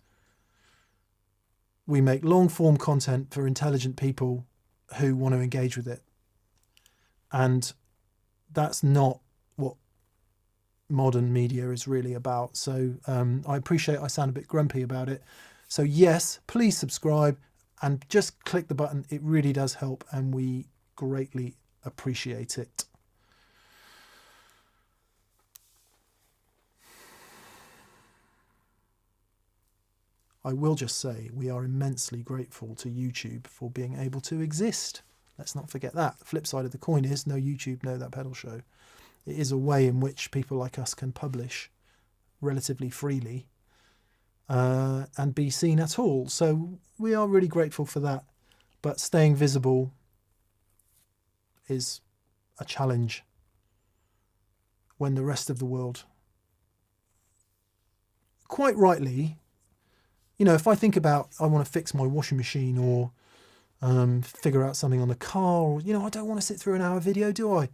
we make long form content for intelligent people who want to engage with it. And that's not what modern media is really about. So I appreciate I sound a bit grumpy about it. So yes, please subscribe and just click the button. It really does help, and we greatly appreciate it. I will just say we are immensely grateful to YouTube for being able to exist. Let's not forget that. The flip side of the coin is no YouTube, no That Pedal Show. It is a way in which people like us can publish relatively freely and be seen at all. So we are really grateful for that. But staying visible is a challenge when the rest of the world, quite rightly, you know, if I think about I want to fix my washing machine or figure out something on the car, or, you know, I don't want to sit through an hour video, do I?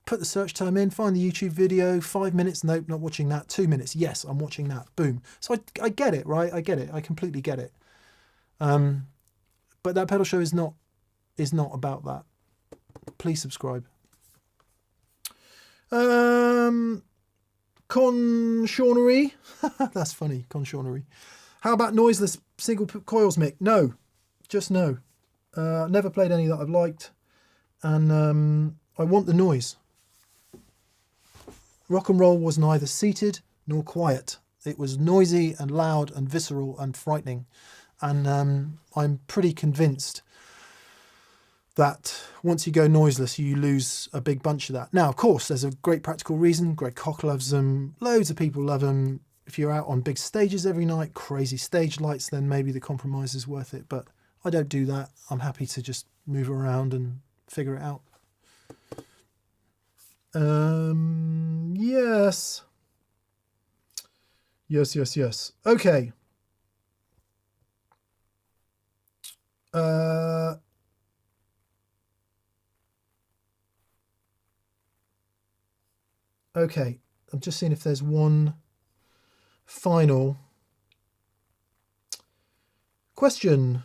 Put the search term in, find the YouTube video, 5 minutes, nope, not watching that. 2 minutes, yes, I'm watching that, boom. So I get it, right? I get it. I completely get it. But That Pedal Show is not about that. Please subscribe. Conchornery. That's funny, conchornery. How about noiseless single coils, Mick? No, just no. Never played any that I've liked, and I want the noise. Rock and roll was neither seated nor quiet. It was noisy and loud and visceral and frightening, and I'm pretty convinced that once you go noiseless, you lose a big bunch of that. Now, of course, there's a great practical reason. Greg Koch loves them. Loads of people love them. If you're out on big stages every night, crazy stage lights, then maybe the compromise is worth it. But I don't do that. I'm happy to just move around and figure it out. Yes. Yes. Okay. Okay. I'm just seeing if there's one final question.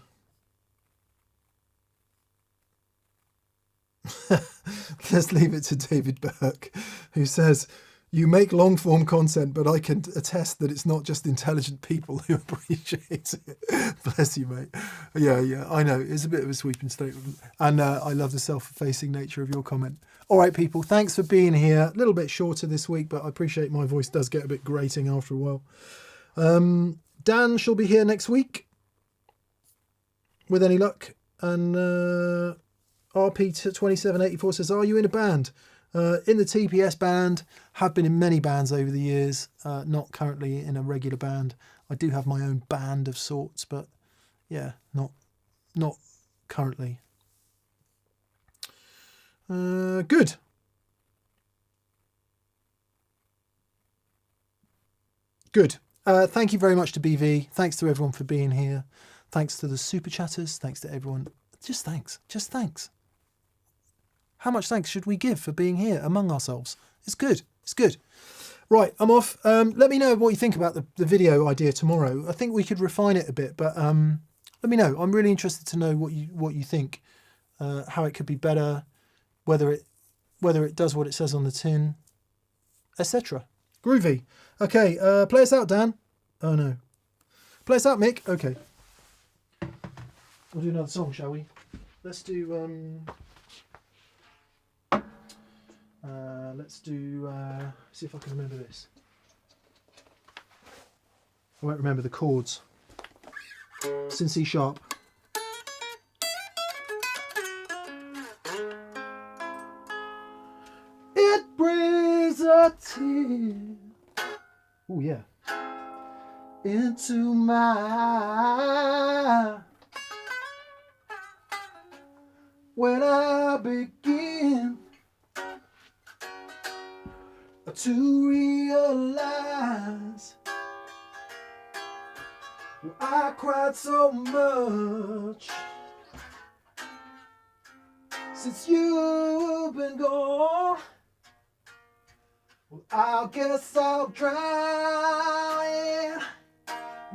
Let's leave it to David Burke, who says, you make long form content, but I can attest that it's not just intelligent people who appreciate it. Bless you, mate. Yeah, I know. It's a bit of a sweeping statement. And I love the self-effacing nature of your comment. All right, people, thanks for being here. A little bit shorter this week, but I appreciate my voice does get a bit grating after a while. Dan shall be here next week, with any luck. And RP2784 says, are you in a band? In the TPS band, have been in many bands over the years, not currently in a regular band. I do have my own band of sorts, but yeah, not currently. Good. Thank you very much to BV. Thanks to everyone for being here. Thanks to the super chatters. Thanks to everyone. Just thanks. How much thanks should we give for being here among ourselves? It's good. Right, I'm off. Let me know what you think about the video idea tomorrow. I think we could refine it a bit, but let me know. I'm really interested to know what you think, how it could be better, whether it does what it says on the tin, etc. Groovy. Okay, play us out, Dan. Oh no. Play us out, Mick. Okay. We'll do another song, shall we? Let's do see if I can remember this. I won't remember the chords. It's in C sharp. It brings a tear. Oh yeah. Into my when I begin to realize I cried so much since you've been gone. Well, I guess I'll drown in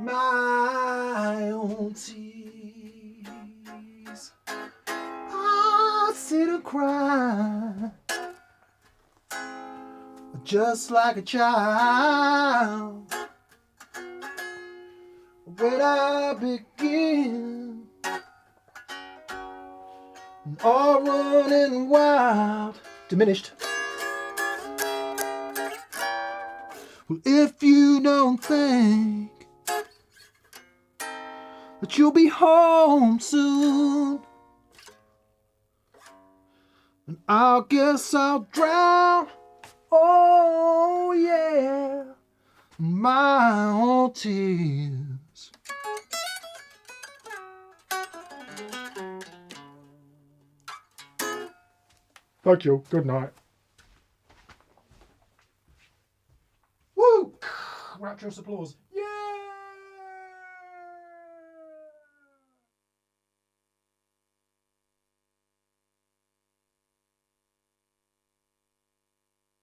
my own tears. I sit and cry, just like a child. When I begin, all running wild, diminished. Well, if you don't think that you'll be home soon, and I guess I'll drown, oh yeah, in my own tears. Thank you. Good night. Woo! Rapturous applause.